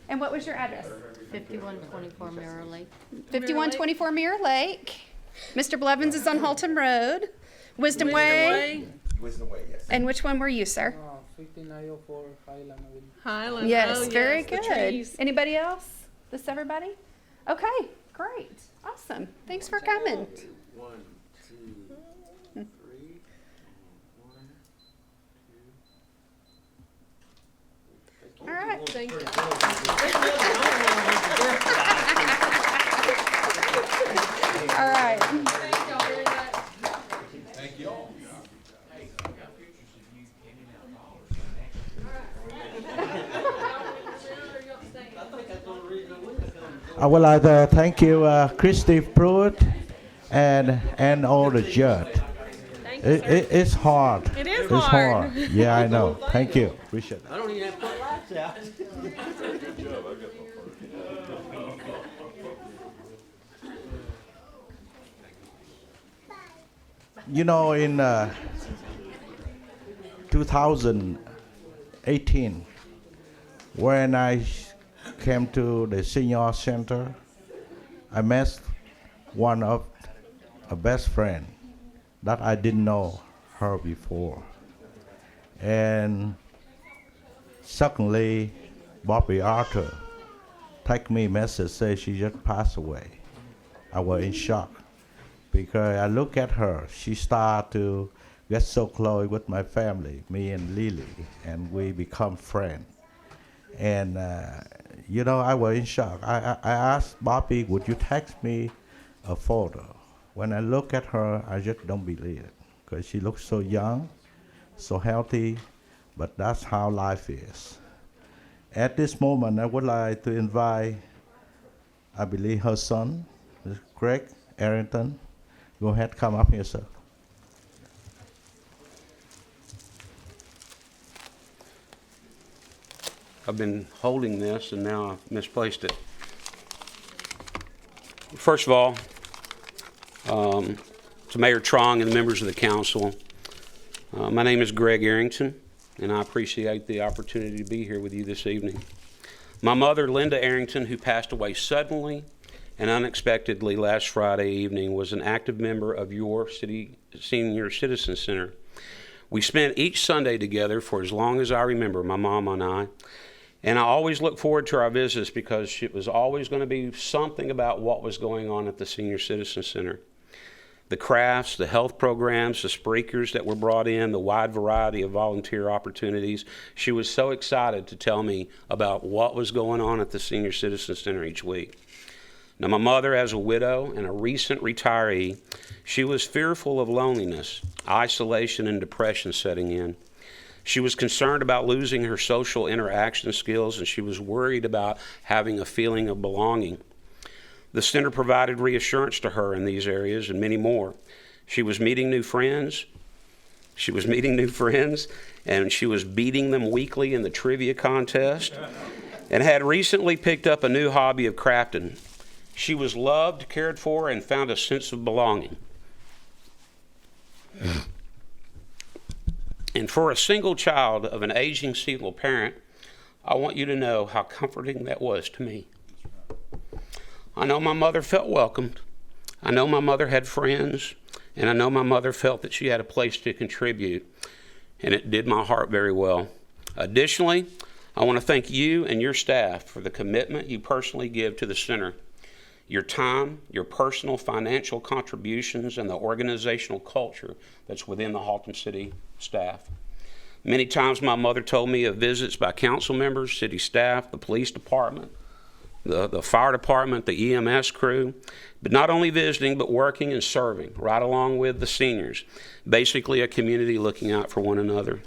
And what was your address? 5124 Mirror Lake. 5124 Mirror Lake. Mr. Blevins is on Haltom Road. Wisdom Way. Wisdom Way, yes. And which one were you, sir? 5904 Highland Avenue. Highland. Yes, Oh, very yes, the good. trees. Anybody else? This everybody? Okay, great. Awesome. Thanks for coming. 1, 2, 3. 1, 2. All right. Thank you. All right. Thank y'all very much. Thank you all. I would like to thank you, Christy Pruitt, and all the judge. Thank you, sir. It's hard. It is It's hard. Yeah, I know. Thank you. Appreciate it. I don't even have to put lights out. You know, in 2018, when I came to the senior center, I met one of a best friend that I didn't know her before. And suddenly, Bobby Arthur text me message, say she just passed away. I was in shock because I look at her, she started to get so close with my family, me and Lily, and we become friends. And you know, I was in shock. I asked Bobby, would you text me a photo? When I look at her, I just don't believe it, because she looks so young, so healthy, but that's how life is. At this moment, I would like to invite, I believe, her son, Greg Arrington. Go ahead, come up here, sir. I've been holding this and now I've misplaced it. First of all, to Mayor Trong and the members of the council, my name is Greg Arrington, and I appreciate the opportunity to be here with you this evening. My mother, Linda Arrington, who passed away suddenly and unexpectedly last Friday evening, was an active member of your city senior citizen center. We spent each Sunday together for as long as I remember, my mom and I always look forward to our visits because it was always going to be something about what was going on at the senior citizen center. The crafts, the health programs, the speakers that were brought in, the wide variety of volunteer opportunities. She was so excited to tell me about what was going on at the Senior Citizen Center each week. Now, my mother, as a widow and a recent retiree, she was fearful of loneliness, isolation, and depression setting in. She was concerned about losing her social interaction skills, and she was worried about having a feeling of belonging. The center provided reassurance to her in these areas and many more. She was meeting new friends. And she was beating them weekly in the trivia contest and had recently picked up a new hobby of crafting. She was loved, cared for, and found a sense of belonging. And for a single child of an aging single parent, I want you to know how comforting that was to me. I know my mother felt welcomed. I know my mother had friends, and I know my mother felt that she had a place to contribute, and it did my heart very well. Additionally, I want to thank you and your staff for the commitment you personally give to the center. Your time, your personal financial contributions, and the organizational culture that's within the Haltom City staff. Many times my mother told me of visits by council members, city staff, the police department, the fire department, the EMS crew, but not only visiting, but working and serving right along with the seniors, basically a community looking out for one another.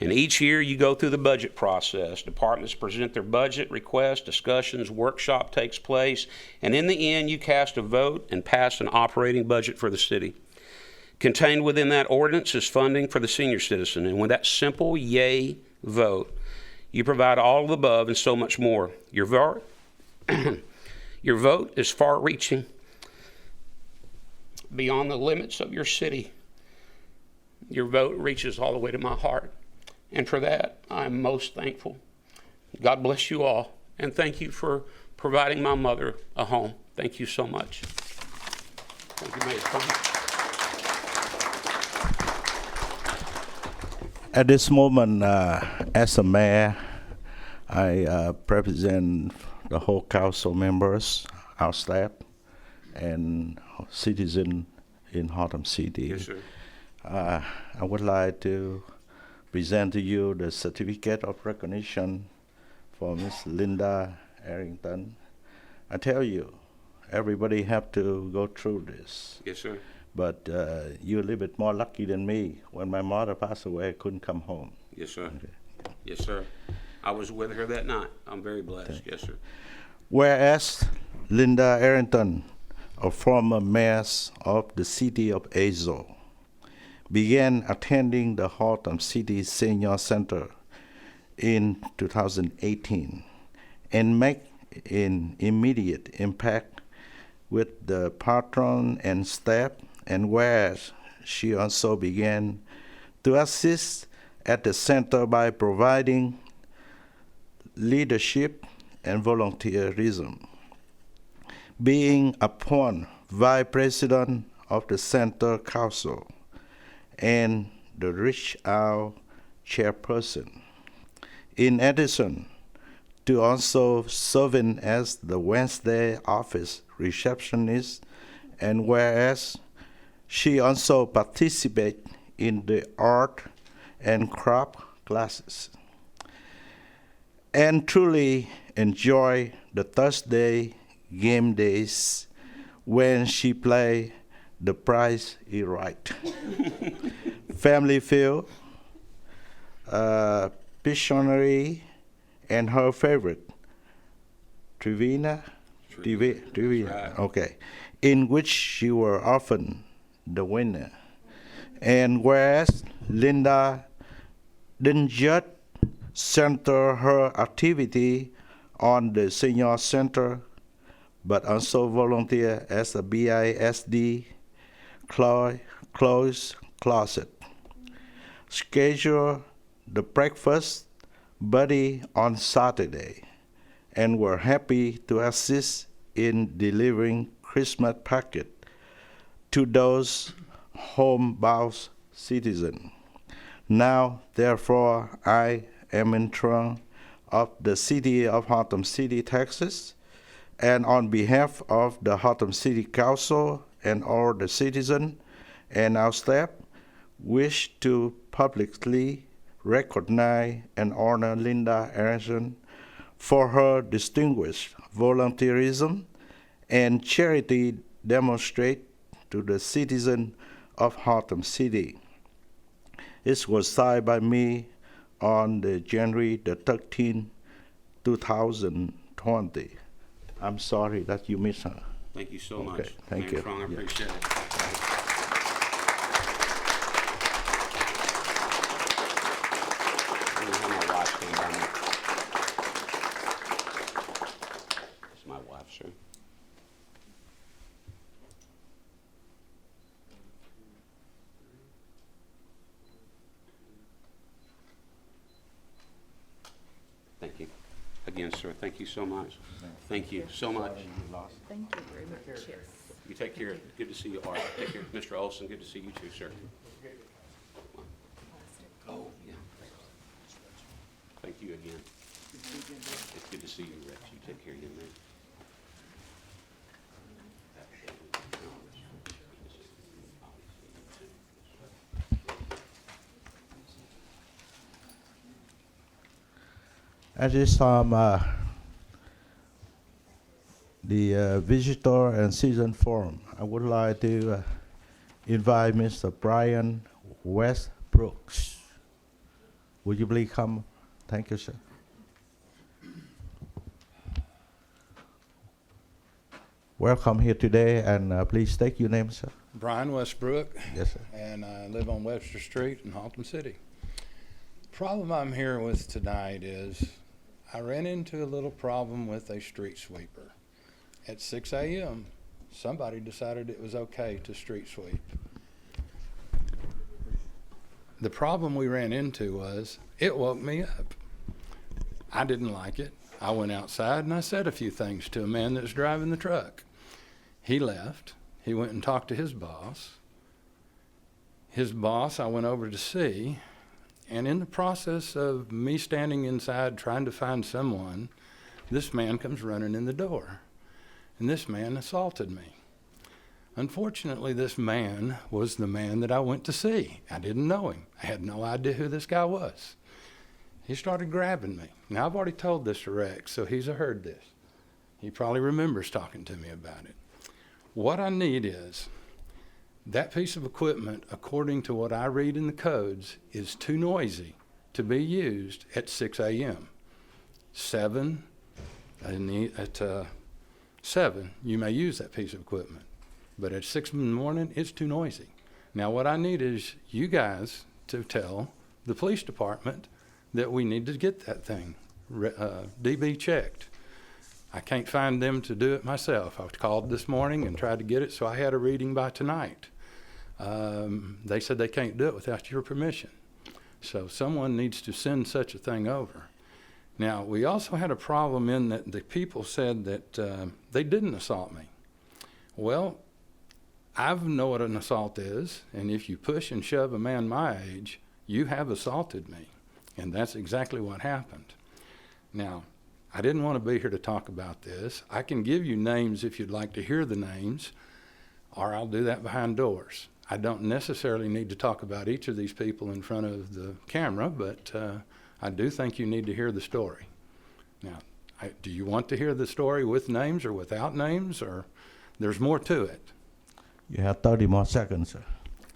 And each year you go through the budget process. Departments present their budget requests, discussions, workshop takes place, and in the end you cast a vote and pass an operating budget for the city. Contained within that ordinance is funding for the senior citizen, and with that simple yay vote, you provide all of the above and so much more. Your vote is far-reaching beyond the limits of your city. Your vote reaches all the way to my heart. And for that, I'm most thankful. God bless you all. And thank you for providing my mother a home. Thank you so much. Thank you, Mayor. At this moment, as a mayor, I represent the whole council members, our staff, and citizens in Haltom City. Yes, sir. I would like to present to you the certificate of recognition for Miss Linda Arrington. I tell you, everybody have to go through this. Yes, sir. But you're a little bit more lucky than me. When my mother passed away, I couldn't come home. Yes, sir. Okay. Yes, sir. I was with her that night. I'm very blessed. Yes, sir. Whereas Linda Arrington, a former mayor of the city of Azle, began attending the Haltom City Senior Center in 2018 and make an immediate impact with the patron and staff, and whereas she also began to assist at the center by providing leadership and volunteerism. Being appointed Vice President of the Center Council and the Reach Out Chairperson. In addition to also serving as the Wednesday office receptionist, and whereas she also participates in the art and craft classes, and truly enjoy the Thursday game days when she play The Price is Right. Family Field, Pictionary, and her favorite, Trivia, Right. okay, in which she were often the winner. And whereas Linda didn't just center her activity on the senior center, but also volunteer as a BISD clothes closet. Schedule the breakfast buddy on Saturday, and were happy to assist in delivering Christmas packet to those homebound citizens. Now, therefore, I am in turn of the city of Haltom City, Texas, and on behalf of the Haltom City Council and all the citizens and our staff, wish to publicly recognize and honor Linda Anderson for her distinguished volunteerism and charity demonstrate to the citizens of Haltom City. It was signed by me on the January the 13th, 2020. I'm sorry that you missed her. Thank you so much. Okay, thank Mayor you. Strong, I Yeah. appreciate it. I'm gonna have my wife stand by me. It's my wife, sir. Thank you. Again, sir, thank you so much. Thank you so much. Thank you very much, yes. You take care. Good to see you, Art. Take care. Mr. Olson, good to see you too, sir. Oh, yeah. Thank you again. It's good to see you, Rex. You take care, young man. At this time, the Visitor and Citizen Forum, I would like to invite Mr. Brian Westbrooks. Would you please come? Thank you, sir. Welcome here today, and please state your name, sir. Brian Westbrook. Yes, sir. And I live on Webster Street in Haltom City. Problem I'm here with tonight is I ran into a little problem with a street sweeper. At 6 a.m., somebody decided it was okay to street sweep. The problem we ran into was it woke me up. I didn't like it. I went outside and I said a few things to a man that was driving the truck. He left. He went and talked to his boss. His boss I went over to see, and in the process of me standing inside trying to find someone, this man comes running in the door, and this man assaulted me. Unfortunately, this man was the man that I went to see. I didn't know him. I had no idea who this guy was. He started grabbing me. Now, I've already told this to Rex, so he's heard this. He probably remembers talking to me about it. What I need is that piece of equipment, according to what I read in the codes, is too noisy to be used at 6 a.m. 7, at 7, you may use that piece of equipment. But at 6 in the morning, it's too noisy. Now, what I need is you guys to tell the police department that we need to get that thing DB checked. I can't find them to do it myself. I called this morning and tried to get it, so I had a reading by tonight. They said they can't do it without your permission. So someone needs to send such a thing over. Now, we also had a problem in that the people said that they didn't assault me. Well, I know what an assault is, and if you push and shove a man my age, you have assaulted me. And that's exactly what happened. Now, I didn't want to be here to talk about this. I can give you names if you'd like to hear the names, or I'll do that behind doors. I don't necessarily need to talk about each of these people in front of the camera, but I do think you need to hear the story. Now, do you want to hear the story with names or without names, or there's more to it? You have 30 more seconds, sir.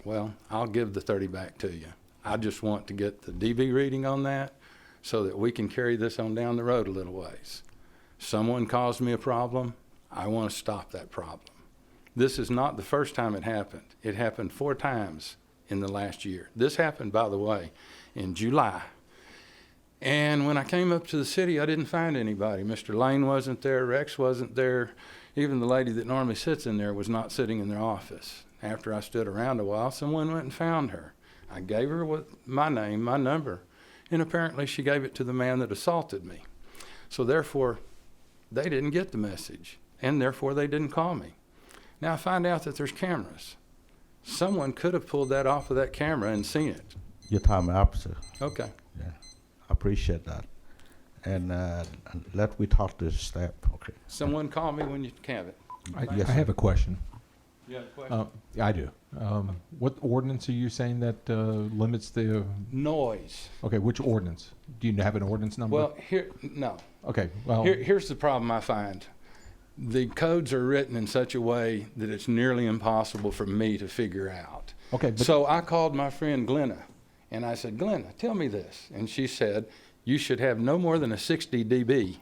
Well, I'll give the 30 back to you. I just want to get the DV reading on that so that we can carry this on down the road a little ways. Someone caused me a problem. I want to stop that problem. This is not the first time it happened. It happened 4 times in the last year. This happened, by the way, in July. And when I came up to the city, I didn't find anybody. Mr. Lane wasn't there, Rex wasn't there. Even the lady that normally sits in there was not sitting in their office. After I stood around a while, someone went and found her. I gave her my name, my number, and apparently she gave it to the man that assaulted me. So therefore, they didn't get the message, and therefore they didn't call me. Now I find out that there's cameras. Someone could have pulled that off of that camera and seen it. Your time up, sir. Okay. Yeah, I appreciate that. And let we talk to the staff, okay? Someone call me when you have it. Yes, I have sir. a question. You have a question? Yeah, I do. What ordinance are you saying that limits the? Noise. Okay, which ordinance? Do you have an ordinance number? Well, no. Okay, well. Here's the problem I find. The codes are written in such a way that it's nearly impossible for me to figure out. Okay, but So I called my friend Glenna, and I said, Glenna, tell me this. And she said, you should have no more than a 60 dB.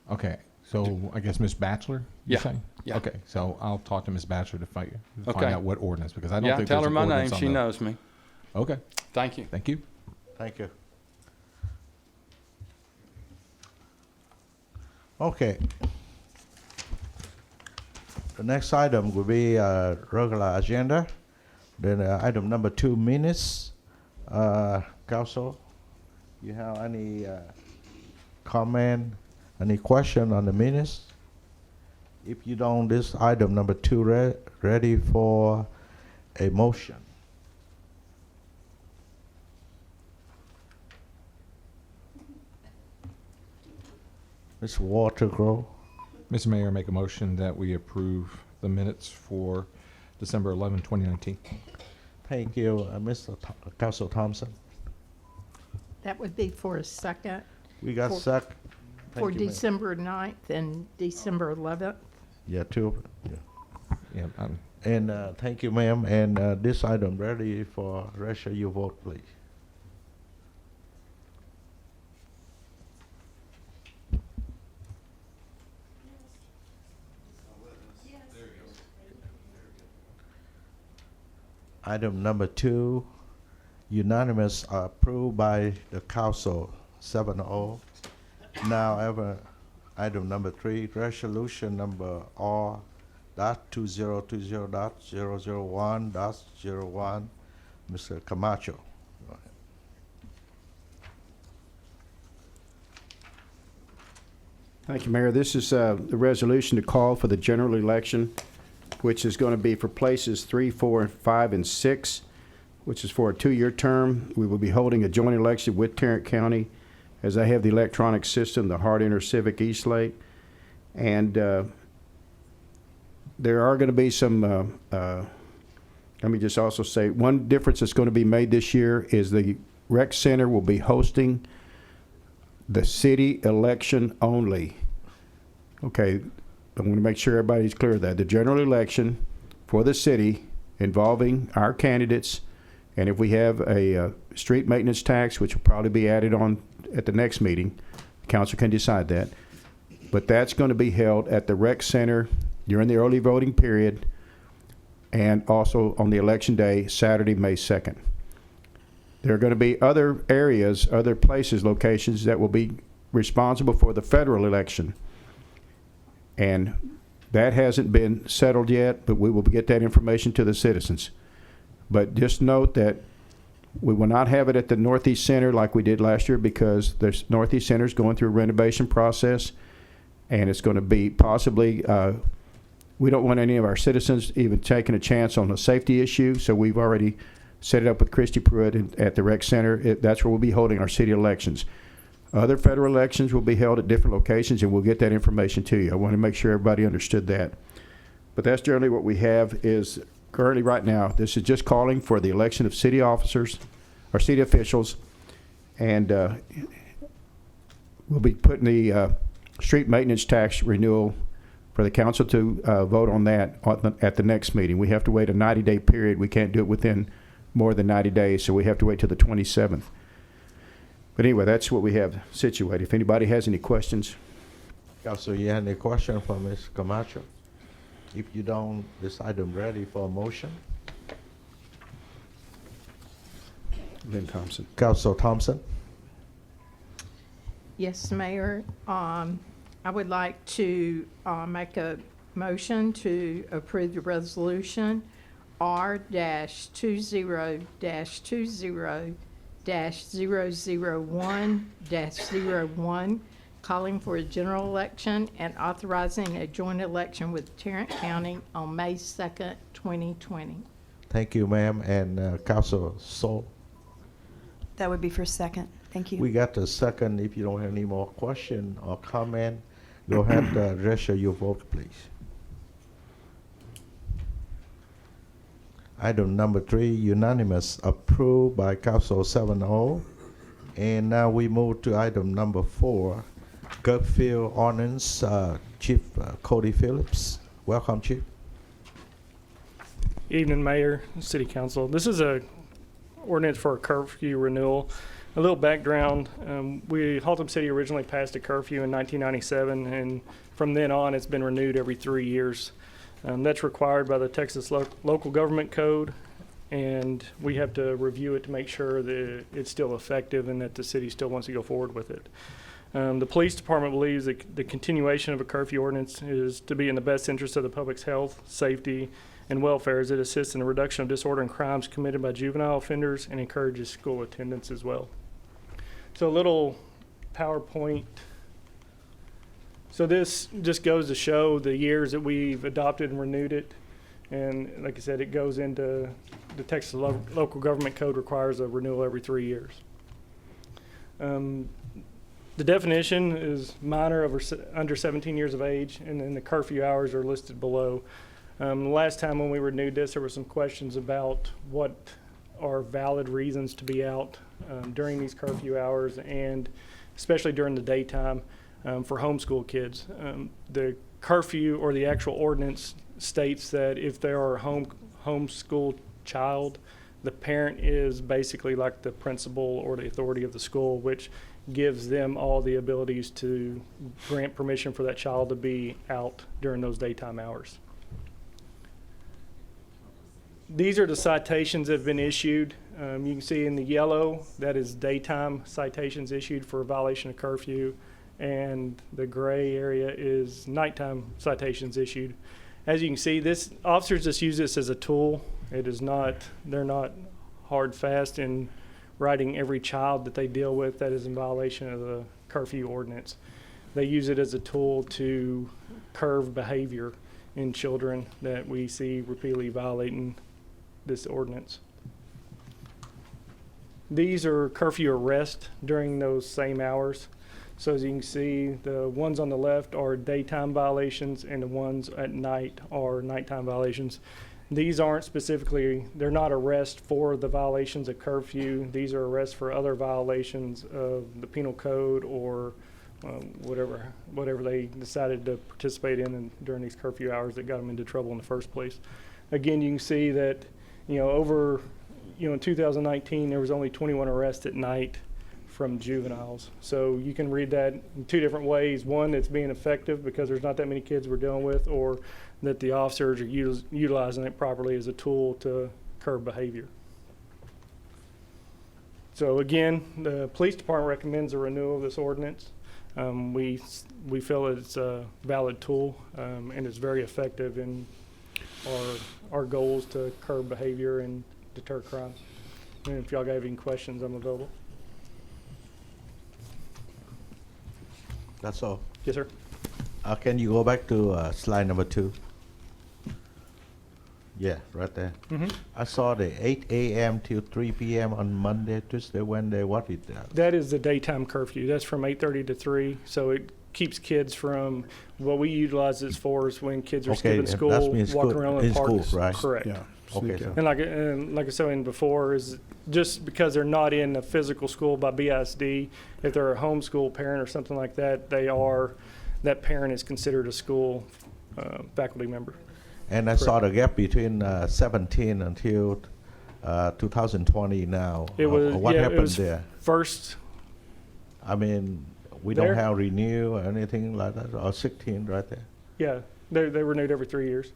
Okay, so I guess Ms. Batchelor, you're Yeah, saying? yeah. Okay, so I'll talk to Ms. Batchelor to find Okay. out what ordinance, because I don't Yeah, think tell there's her an my name. ordinance on She the- knows me. Okay, Thank you. thank you. Thank you. Okay. The next item will be regular agenda. Then item number 2, minutes. Council, you have any comment, any question on the minutes? If you don't, this item number 2 ready for a motion. Mr. Walter Grove. Mr. Mayor, make a motion that we approve the minutes for December 11, 2019. Thank you, Council Thompson. That would be for a second We got For- sec. for Thank you, ma'am. December 9th and December 11th. Yeah, 2. Yeah. Yeah, And thank you, ma'am. And this item ready for rest of your vote, please. Item number 2, unanimous approved by the council, 7-0. Now, item number 3, resolution number R.2020.001.01, Mr. Camacho. Go ahead. Thank you, Mayor. This is the resolution to call for the general election, which is going to be for places 3, 4, 5, and 6, which is for a 2-year term. We will be holding a joint election with Tarrant County, as I have the electronic system, the Hart Civic E-Slate. And there are going to be some, let me just also say, one difference that's going to be made this year is the rec center will be hosting the city election only. Okay, I want to make sure everybody's clear of that. The general election for the city involving our candidates, and if we have a street maintenance tax, which will probably be added on at the next meeting, the council can decide that. But that's going to be held at the rec center during the early voting period and also on the election day, Saturday, May 2nd. There are going to be other areas, other places, locations that will be responsible for the federal election. And that hasn't been settled yet, but we will get that information to the citizens. But just note that we will not have it at the Northeast Center like we did last year, because the Northeast Center is going through a renovation process, and it's going to be possibly, we don't want any of our citizens even taking a chance on a safety issue, so we've already set it up with Christy Pruitt at the rec center. That's where we'll be holding our city elections. Other federal elections will be held at different locations, and we'll get that information to you. I want to make sure everybody understood that. But that's generally what we have is currently right now. This is just calling for the election of city officers or city officials, and we'll be putting the street maintenance tax renewal for the council to vote on that at the next meeting. We have to wait a 90-day period. We can't do it within more than 90 days, so we have to wait till the 27th. But anyway, that's what we have situated. If anybody has any questions. Council, you have any question for Ms. Camacho? If you don't, this item ready for a motion. Lynn Thompson. Council Thompson. Yes, Mayor. I would like to make a motion to approve the resolution R-20-20-001-01, calling for a general election and authorizing a joint election with Tarrant County on May 2nd, 2020. Thank you, ma'am, and Council Sol. That would be for second. Thank you. We got the second. If you don't have any more question or comment, go ahead, register your vote, please. Item number 3, unanimous, approved by Council 7-0. And now we move to item number 4, curfew ordinance, Chief Cody Phillips. Welcome, Chief. Evening, Mayor, City Council. This is a ordinance for a curfew renewal. A little background, Haltom City originally passed a curfew in 1997, and from then on it's been renewed every 3 years. That's required by the Texas Local Government Code, and we have to review it to make sure that it's still effective and that the city still wants to go forward with it. The police department believes that the continuation of a curfew ordinance is to be in the best interest of the public's health, safety, and welfare, as it assists in the reduction of disorder and crimes committed by juvenile offenders and encourages school attendance as well. So a little PowerPoint. So this just goes to show the years that we've adopted and renewed it. And like I said, it goes into the Texas Local Government Code requires a renewal every 3 years. The definition is minor under 17 years of age, and then the curfew hours are listed below. Last time when we renewed this, there were some questions about what are valid reasons to be out during these curfew hours, and especially during the daytime for homeschool kids. The curfew or the actual ordinance states that if there are a homeschool child, the parent is basically like the principal or the authority of the school, which gives them all the abilities to grant permission for that child to be out during those daytime hours. These are the citations that have been issued. You can see in the yellow, that is daytime citations issued for a violation of curfew, and the gray area is nighttime citations issued. As you can see, officers just use this as a tool. They're not hard, fast in writing every child that they deal with that is in violation of the curfew ordinance. They use it as a tool to curb behavior in children that we see repeatedly violating this ordinance. These are curfew arrests during those same hours. So as you can see, the ones on the left are daytime violations, and the ones at night are nighttime violations. These aren't specifically, they're not arrests for the violations of curfew. These are arrests for other violations of the penal code or whatever they decided to participate in during these curfew hours that got them into trouble in the first place. Again, you can see that, in 2019, there was only 21 arrests at night from juveniles. So you can read that in two different ways. One, it's being effective because there's not that many kids we're dealing with, or that the officers are utilizing it properly as a tool to curb behavior. So again, the police department recommends a renewal of this ordinance. We feel that it's a valid tool and it's very effective in our goals to curb behavior and deter crime. And if y'all got any questions, I'm available. That's all. Yes, sir. Can you go back to slide number 2? Yeah, right there. Mm-hmm. I saw the 8 a.m. till 3 p.m. on Monday, Tuesday, Wednesday. What is that? That is the daytime curfew. That's from 8:30 to 3. So it keeps kids from, what we utilize this for is when kids are skipping school, walking around in parks. School, right? Correct. Yeah. Okay. And like I said before, is just because they're not in a physical school by BISD, if they're a homeschool parent or something like that, that parent is considered a school faculty member. And I saw the gap between 17 until 2020 now. What happened there? First, I mean, we there? don't have renew or anything like that, or 16 right there? Yeah, they renewed every 3 years.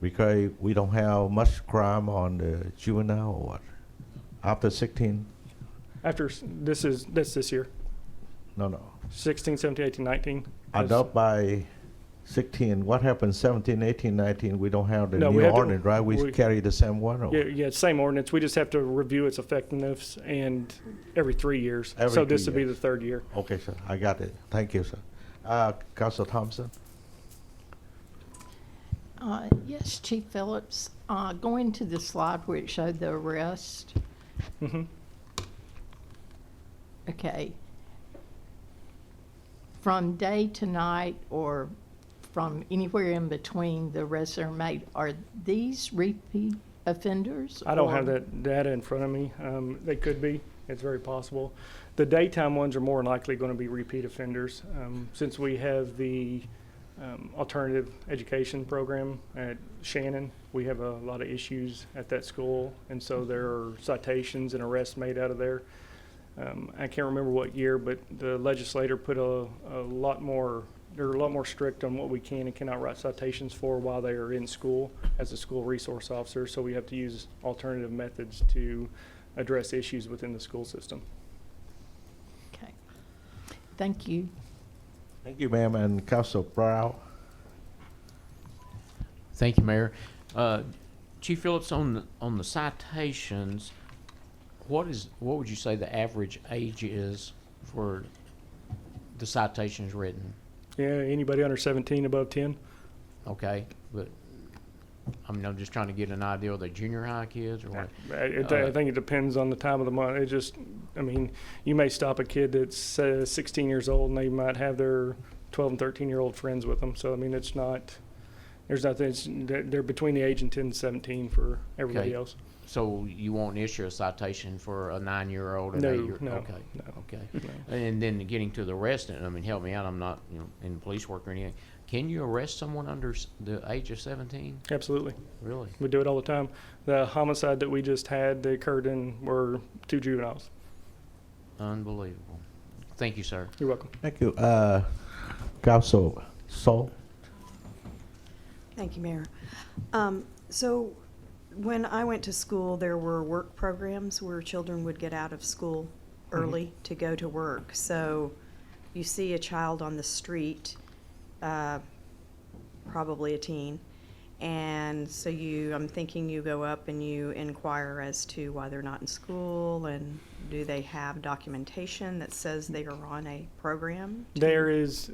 Because we don't have much crime on the juvenile or what? After 16? That's this year. No. 16, 17, 18, 19. Adopt by 16. What happened 17, 18, 19? We don't have the No, we new have to- ordinance, right? We carry the same one? Or? Yeah, same ordinance. We just have to review its effectiveness and every 3 years. Every So this 3 will be years. the third year. Okay, sir. I got it. Thank you, sir. Council Thompson? Yes, Chief Phillips, going to the slide where it showed the arrest. Mm-hmm. Okay. From day to night or from anywhere in between the arrests are made, are these repeat offenders? I don't or- have that data in front of me. They could be. It's very possible. The daytime ones are more likely going to be repeat offenders. Since we have the alternative education program at Shannon, we have a lot of issues at that school, and so there are citations and arrests made out of there. I can't remember what year, but the legislator put a lot more, they're a lot more strict on what we can and cannot write citations for while they are in school as a school resource officer, so we have to use alternative methods to address issues within the school system. Okay. Thank you. Thank you, ma'am. And Council Brown? Thank you, Mayor. Chief Phillips, on the citations, what would you say the average age is for the citations written? Yeah, anybody under 17, above 10? Okay, but I'm just trying to get an idea of the junior high kids or what? I think it depends on the time of the month. It just, I mean, you may stop a kid that's 16 years old and they might have their 12 and 13-year-old friends with them. So, I mean, it's not, there's nothing, they're between the age of 10 and 17 for everybody Okay. else. So you won't issue a citation for a 9-year-old or No, 8-year-old? no, Okay, no, okay. no. And then getting to the arresting, I mean, help me out, I'm not, in police work or anything. Can you arrest someone under the age of 17? Absolutely. Really? We do it all the time. The homicide that we just had that occurred were 2 juveniles. Unbelievable. Thank you, sir. You're welcome. Thank you. Council Sol? Thank you, Mayor. So when I went to school, there were work programs where children would get out of school early to go to work. So you see a child on the street, probably a teen, and so I'm thinking you go up and you inquire as to why they're not in school, and do they have documentation that says they are on a program? There's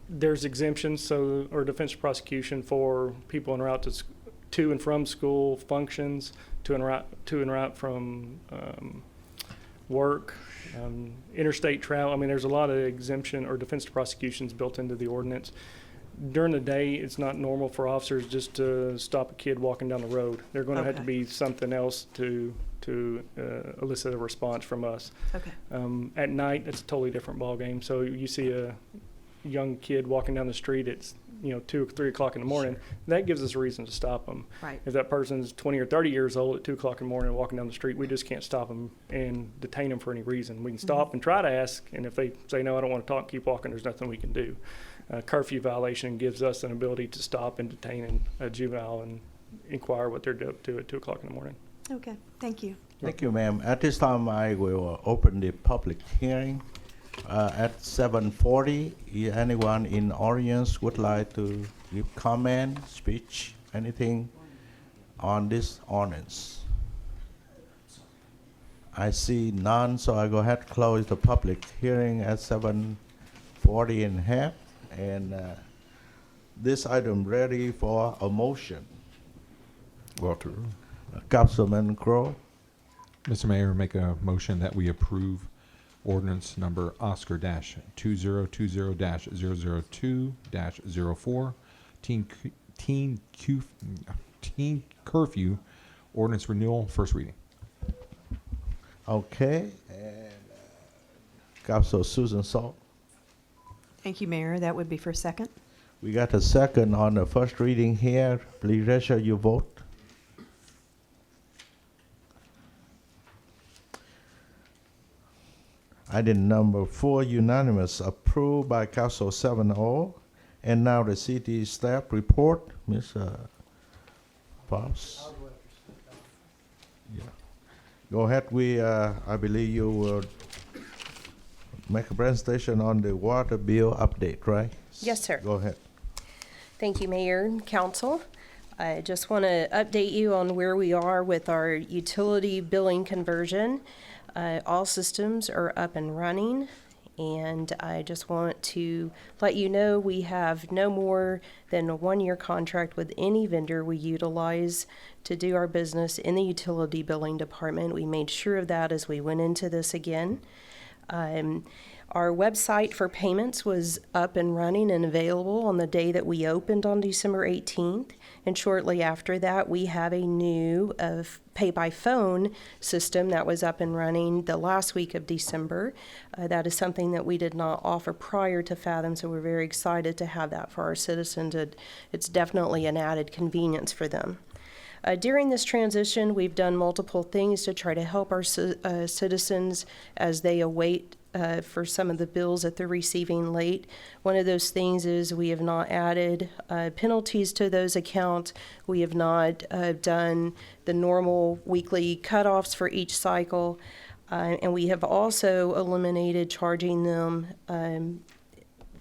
exemptions, or defense prosecution for people en route to and from school functions, to and route from work, interstate travel. I mean, there's a lot of exemption or defense prosecutions built into the ordinance. During the day, it's not normal for officers just to stop a kid walking down the road. They're going to have to Okay. be something else to elicit a response from us. Okay. At night, it's a totally different ballgame. So you see a young kid walking down the street, it's 2 or 3 o'clock in the morning. That gives us a reason to stop them. Right. If that person's 20 or 30 years old at 2 o'clock in the morning walking down the street, we just can't stop them and detain them for any reason. We can stop and try to ask, and if they say no, I don't want to talk, keep walking, there's nothing we can do. Curfew violation gives us an ability to stop and detain a juvenile and inquire what they're up to at 2 o'clock in the morning. Okay, thank you. Thank you, ma'am. At this time, I will open the public hearing. At 7:40, anyone in the audience would like to give comment, speech, anything on this ordinance? I see none, so I go ahead and close the public hearing at 7:40 and a half. And this item ready for a motion. Walter. Councilman Crowe? Mr. Mayor, make a motion that we approve ordinance number Oscar-2020-002-04, teen curfew ordinance renewal, first reading. Okay, and Council Susan Salt. Thank you, Mayor. That would be for second. We got a second on the first reading here. Please register your vote. Item number 4, unanimous, approved by Council 7-0. And now the city staff report, Ms. Foss. Yeah. Go ahead, I believe you will make a presentation on the water bill update, right? Yes, sir. Go ahead. Thank you, Mayor and Council. I just want to update you on where we are with our utility billing conversion. All systems are up and running, and I just want to let you know we have no more than a one-year contract with any vendor we utilize to do our business in the utility billing department. We made sure of that as we went into this again. Our website for payments was up and running and available on the day that we opened on December 18th. And shortly after that, we have a new pay by phone system that was up and running the last week of December. That is something that we did not offer prior to Fathom, so we're very excited to have that for our citizens. It's definitely an added convenience for them. During this transition, we've done multiple things to try to help our citizens as they await for some of the bills that they're receiving late. One of those things is we have not added penalties to those accounts. We have not done the normal weekly cutoffs for each cycle. And we have also eliminated charging them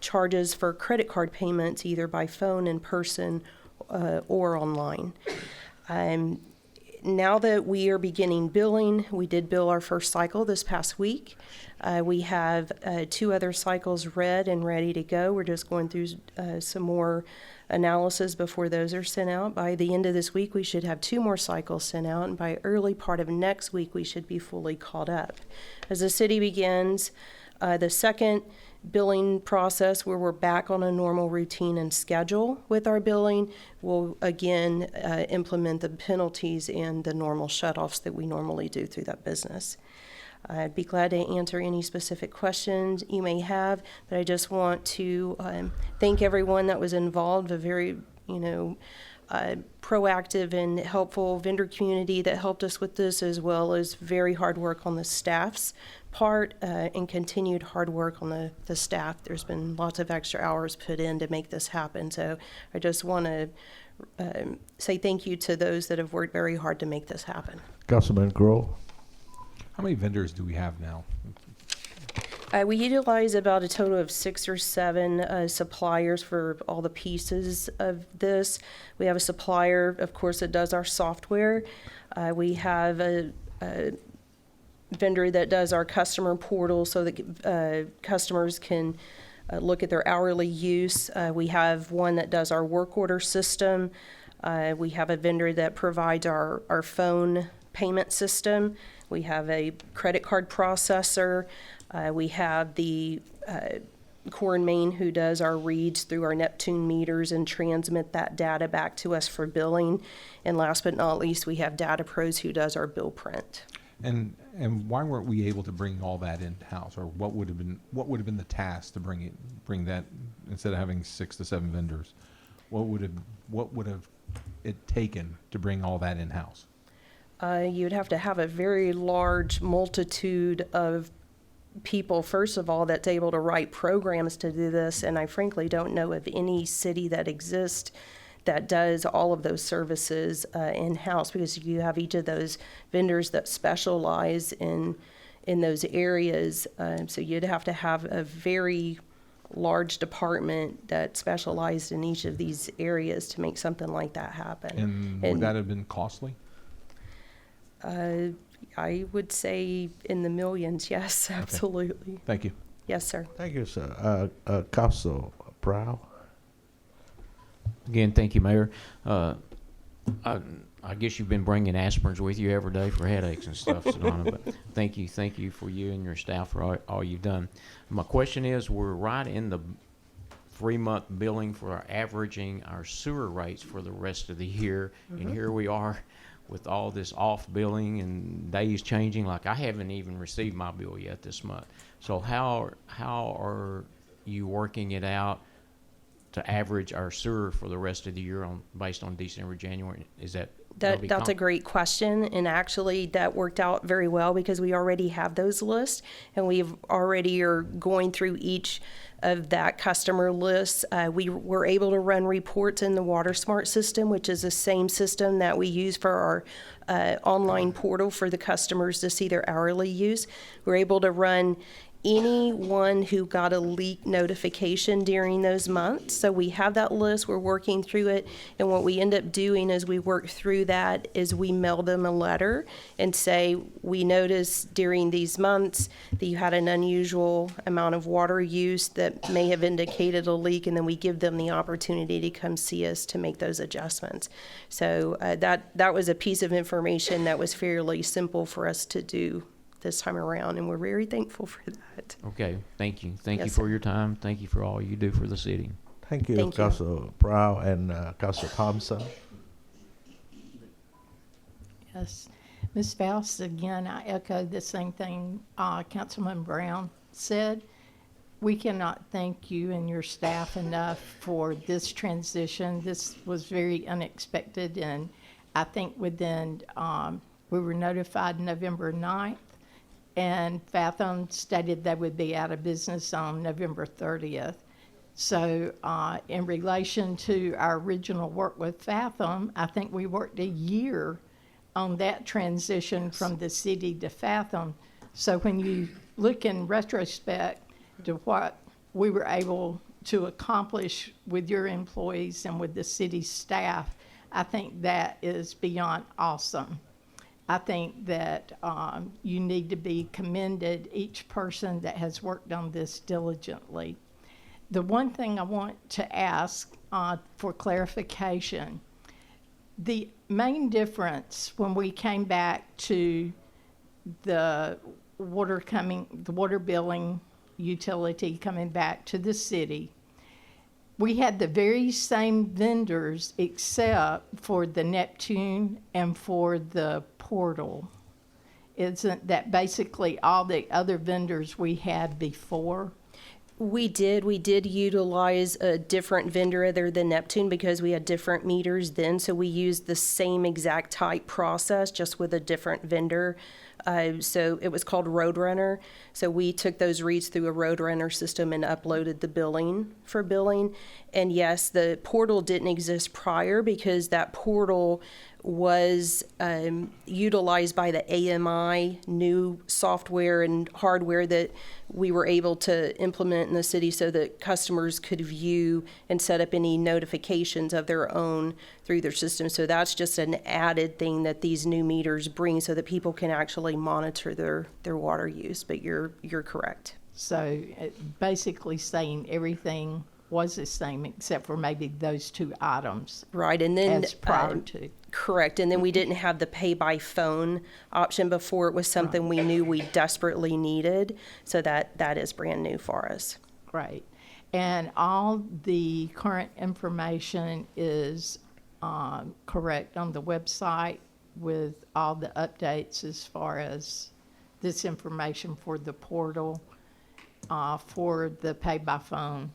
charges for credit card payments, either by phone, in person, or online. Now that we are beginning billing, we did bill our first cycle this past week. We have 2 other cycles read and ready to go. We're just going through some more analysis before those are sent out. By the end of this week, we should have 2 more cycles sent out, and by early part of next week, we should be fully caught up. As the city begins the second billing process, where we're back on a normal routine and schedule with our billing, we'll again implement the penalties and the normal shutoffs that we normally do through that business. I'd be glad to answer any specific questions you may have, but I just want to thank everyone that was involved, a very, proactive and helpful vendor community that helped us with this, as well as very hard work on the staff's part and continued hard work on the staff. There's been lots of extra hours put in to make this happen. So I just want to say thank you to those that have worked very hard to make this happen. Councilman Grohl. How many vendors do we have now? We utilize about a total of 6 or 7 suppliers for all the pieces of this. We have a supplier, of course, that does our software. We have a vendor that does our customer portal so that customers can look at their hourly use. We have one that does our work order system. We have a vendor that provides our phone payment system. We have a credit card processor. We have the Core and Main who does our reads through our Neptune meters and transmit that data back to us for billing. And last but not least, we have Data Pros who does our bill print. And why weren't we able to bring all that in-house, or what would have been the task to bring that, instead of having 6 to 7 vendors? What would have it taken to bring all that in-house? You'd have to have a very large multitude of people, first of all, that's able to write programs to do this, and I frankly don't know of any city that exists that does all of those services in-house, because you have each of those vendors that specialize in those areas. So you'd have to have a very large department that specialized in each of these areas to make something like that happen. And would that have been costly? I would say in the millions, yes, absolutely. Okay. Thank you. Yes, sir. Thank you, sir. Council Brown. Again, thank you, Mayor. I guess you've been bringing aspirins with you every day for headaches and stuff, Sedona, but thank you for you and your staff for all you've done. My question is, we're right in the 3-month billing for averaging our sewer rates for the rest of the year, and here we are with all this off billing and days changing. Like, I haven't even received my bill yet this month. So how are you working it out to average our sewer for the rest of the year based on December, January? Is that's a great question, and actually that worked out very well because we already have those lists, and we've already are going through each of that customer list. We were able to run reports in the WaterSmart system, which is the same system that we use for our online portal for the customers to see their hourly use. We're able to run anyone who got a leak notification during those months. So we have that list, we're working through it, and what we end up doing as we work through that is we mail them a letter and say, we noticed during these months that you had an unusual amount of water use that may have indicated a leak, and then we give them the opportunity to come see us to make those adjustments. So that was a piece of information that was fairly simple for us to do this time around, and we're very thankful for that. Okay, thank you. Thank you Yes, for sir. your time. Thank you for all you do for the city. Thank you, Thank you. Council Brown and Council Thompson. Yes. Ms. Faust, again, I echo the same thing Councilman Brown said. We cannot thank you and your staff enough for this transition. This was very unexpected, and I think within, we were notified November 9th, and Fathom stated they would be out of business on November 30th. So in relation to our original work with Fathom, I think we worked a year on that transition from the city to Fathom. So when you look in retrospect to what we were able to accomplish with your employees and with the city staff, I think that is beyond awesome. I think that you need to be commended, each person that has worked on this diligently. The one thing I want to ask for clarification, the main difference when we came back to the water billing utility coming back to the city, we had the very same vendors except for the Neptune and for the portal. Isn't that basically all the other vendors we had before? We did utilize a different vendor other than Neptune because we had different meters then, so we used the same exact type process, just with a different vendor. So it was called Roadrunner. So we took those reads through a Roadrunner system and uploaded the billing for billing. And yes, the portal didn't exist prior because that portal was utilized by the AMI new software and hardware that we were able to implement in the city so that customers could view and set up any notifications of their own through their system. So that's just an added thing that these new meters bring so that people can actually monitor their water use. But you're correct. So basically saying everything was the same except for maybe those two items. Right, and then as prior to. Correct, and then we didn't have the pay by phone option before. It was something we knew we desperately needed, so that is brand new for us. Great. And all the current information is correct on the website with all the updates as far as this information for the portal, for the pay by phone.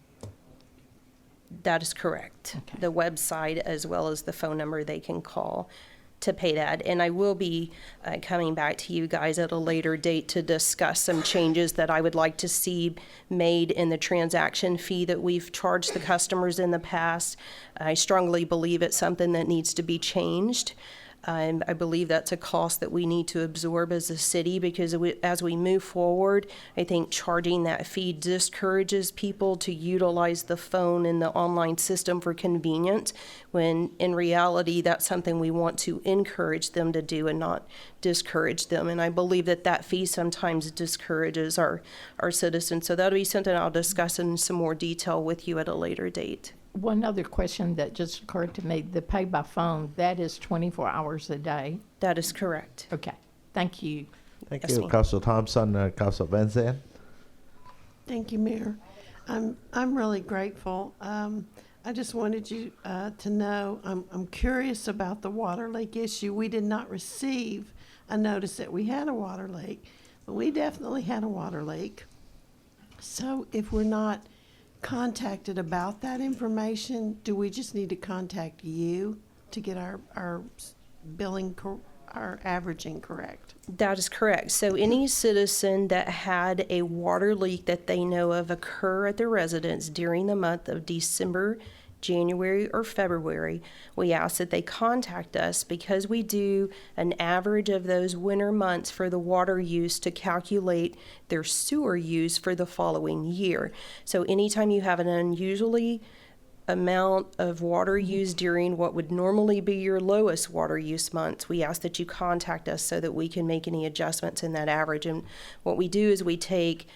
That is correct. Okay. The website as well as the phone number they can call to pay that. And I will be coming back to you guys at a later date to discuss some changes that I would like to see made in the transaction fee that we've charged the customers in the past. I strongly believe it's something that needs to be changed. I believe that's a cost that we need to absorb as a city because as we move forward, I think charging that fee discourages people to utilize the phone and the online system for convenience, when in reality, that's something we want to encourage them to do and not discourage them. And I believe that fee sometimes discourages our citizens. So that'll be something I'll discuss in some more detail with you at a later date. One other question that just occurred to me, the pay by phone, that is 24 hours a day? That is correct. Okay, thank you. Thank Yes, you, ma'am. Council Thompson and Council Vincent. Thank you, Mayor. I'm really grateful. I just wanted you to know I'm curious about the water leak issue. We did not receive a notice that we had a water leak, but we definitely had a water leak. So if we're not contacted about that information, do we just need to contact you to get our billing, our averaging correct? That is correct. So any citizen that had a water leak that they know of occur at their residence during the month of December, January, or February, we ask that they contact us because we do an average of those winter months for the water use to calculate their sewer use for the following year. So anytime you have an unusually amount of water used during what would normally be your lowest water use months, we ask that you contact us so that we can make any adjustments in that average. And what we do is we take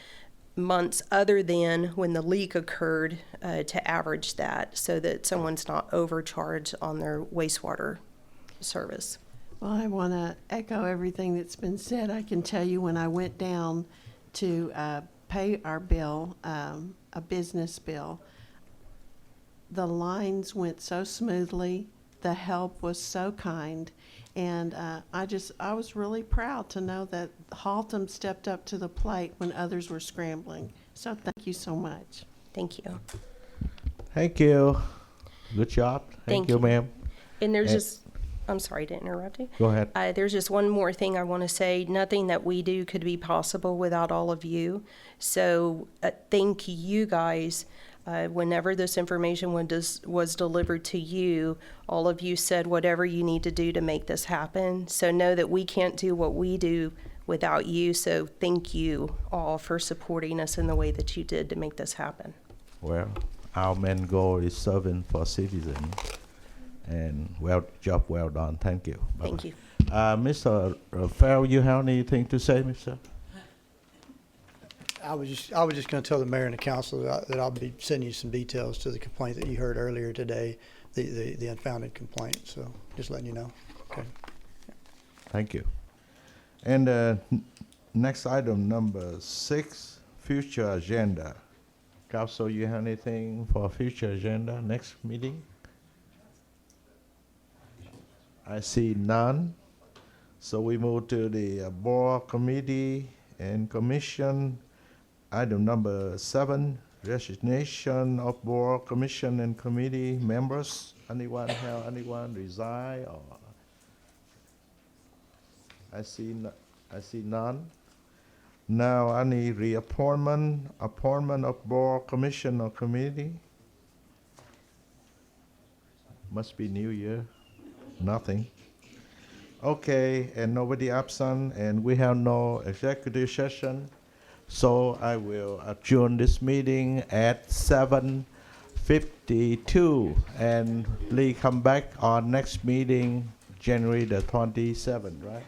months other than when the leak occurred to average that so that someone's not overcharged on their wastewater service. Well, I want to echo everything that's been said. I can tell you when I went down to pay our bill, a business bill, the lines went so smoothly, the help was so kind, and I was really proud to know that Haltom stepped up to the plate when others were scrambling. So thank you so much. Thank you. Thank you. Good job. Thank you, ma'am. And there's just, I'm sorry to interrupt you. Go ahead. There's just one more thing I want to say. Nothing that we do could be possible without all of you. So thank you guys. Whenever this information was delivered to you, all of you said whatever you need to do to make this happen. So know that we can't do what we do without you. So thank you all for supporting us in the way that you did to make this happen. Well, our main goal is serving for citizens. And job well done. Thank you. Bye-bye. Thank you. Mr. Farrell, you have anything to say, Mr.? I was just going to tell the mayor and the council that I'll be sending you some details to the complaint that you heard earlier today, the unfounded complaint. So just letting you know. Okay. Thank you. And next item, number 6, future agenda. Council, you have anything for future agenda next meeting? I see none. So we move to the board, committee, and commission. Item number 7, resignation of board, commission, and committee members. Anyone resign? Or I see none. Now I need reappointment, appointment of board, commission, or committee. Must be New Year. Nothing. Okay, and nobody absent, and we have no executive session. So I will adjourn this meeting at 7:52, and please come back on next meeting, January the 27th, right?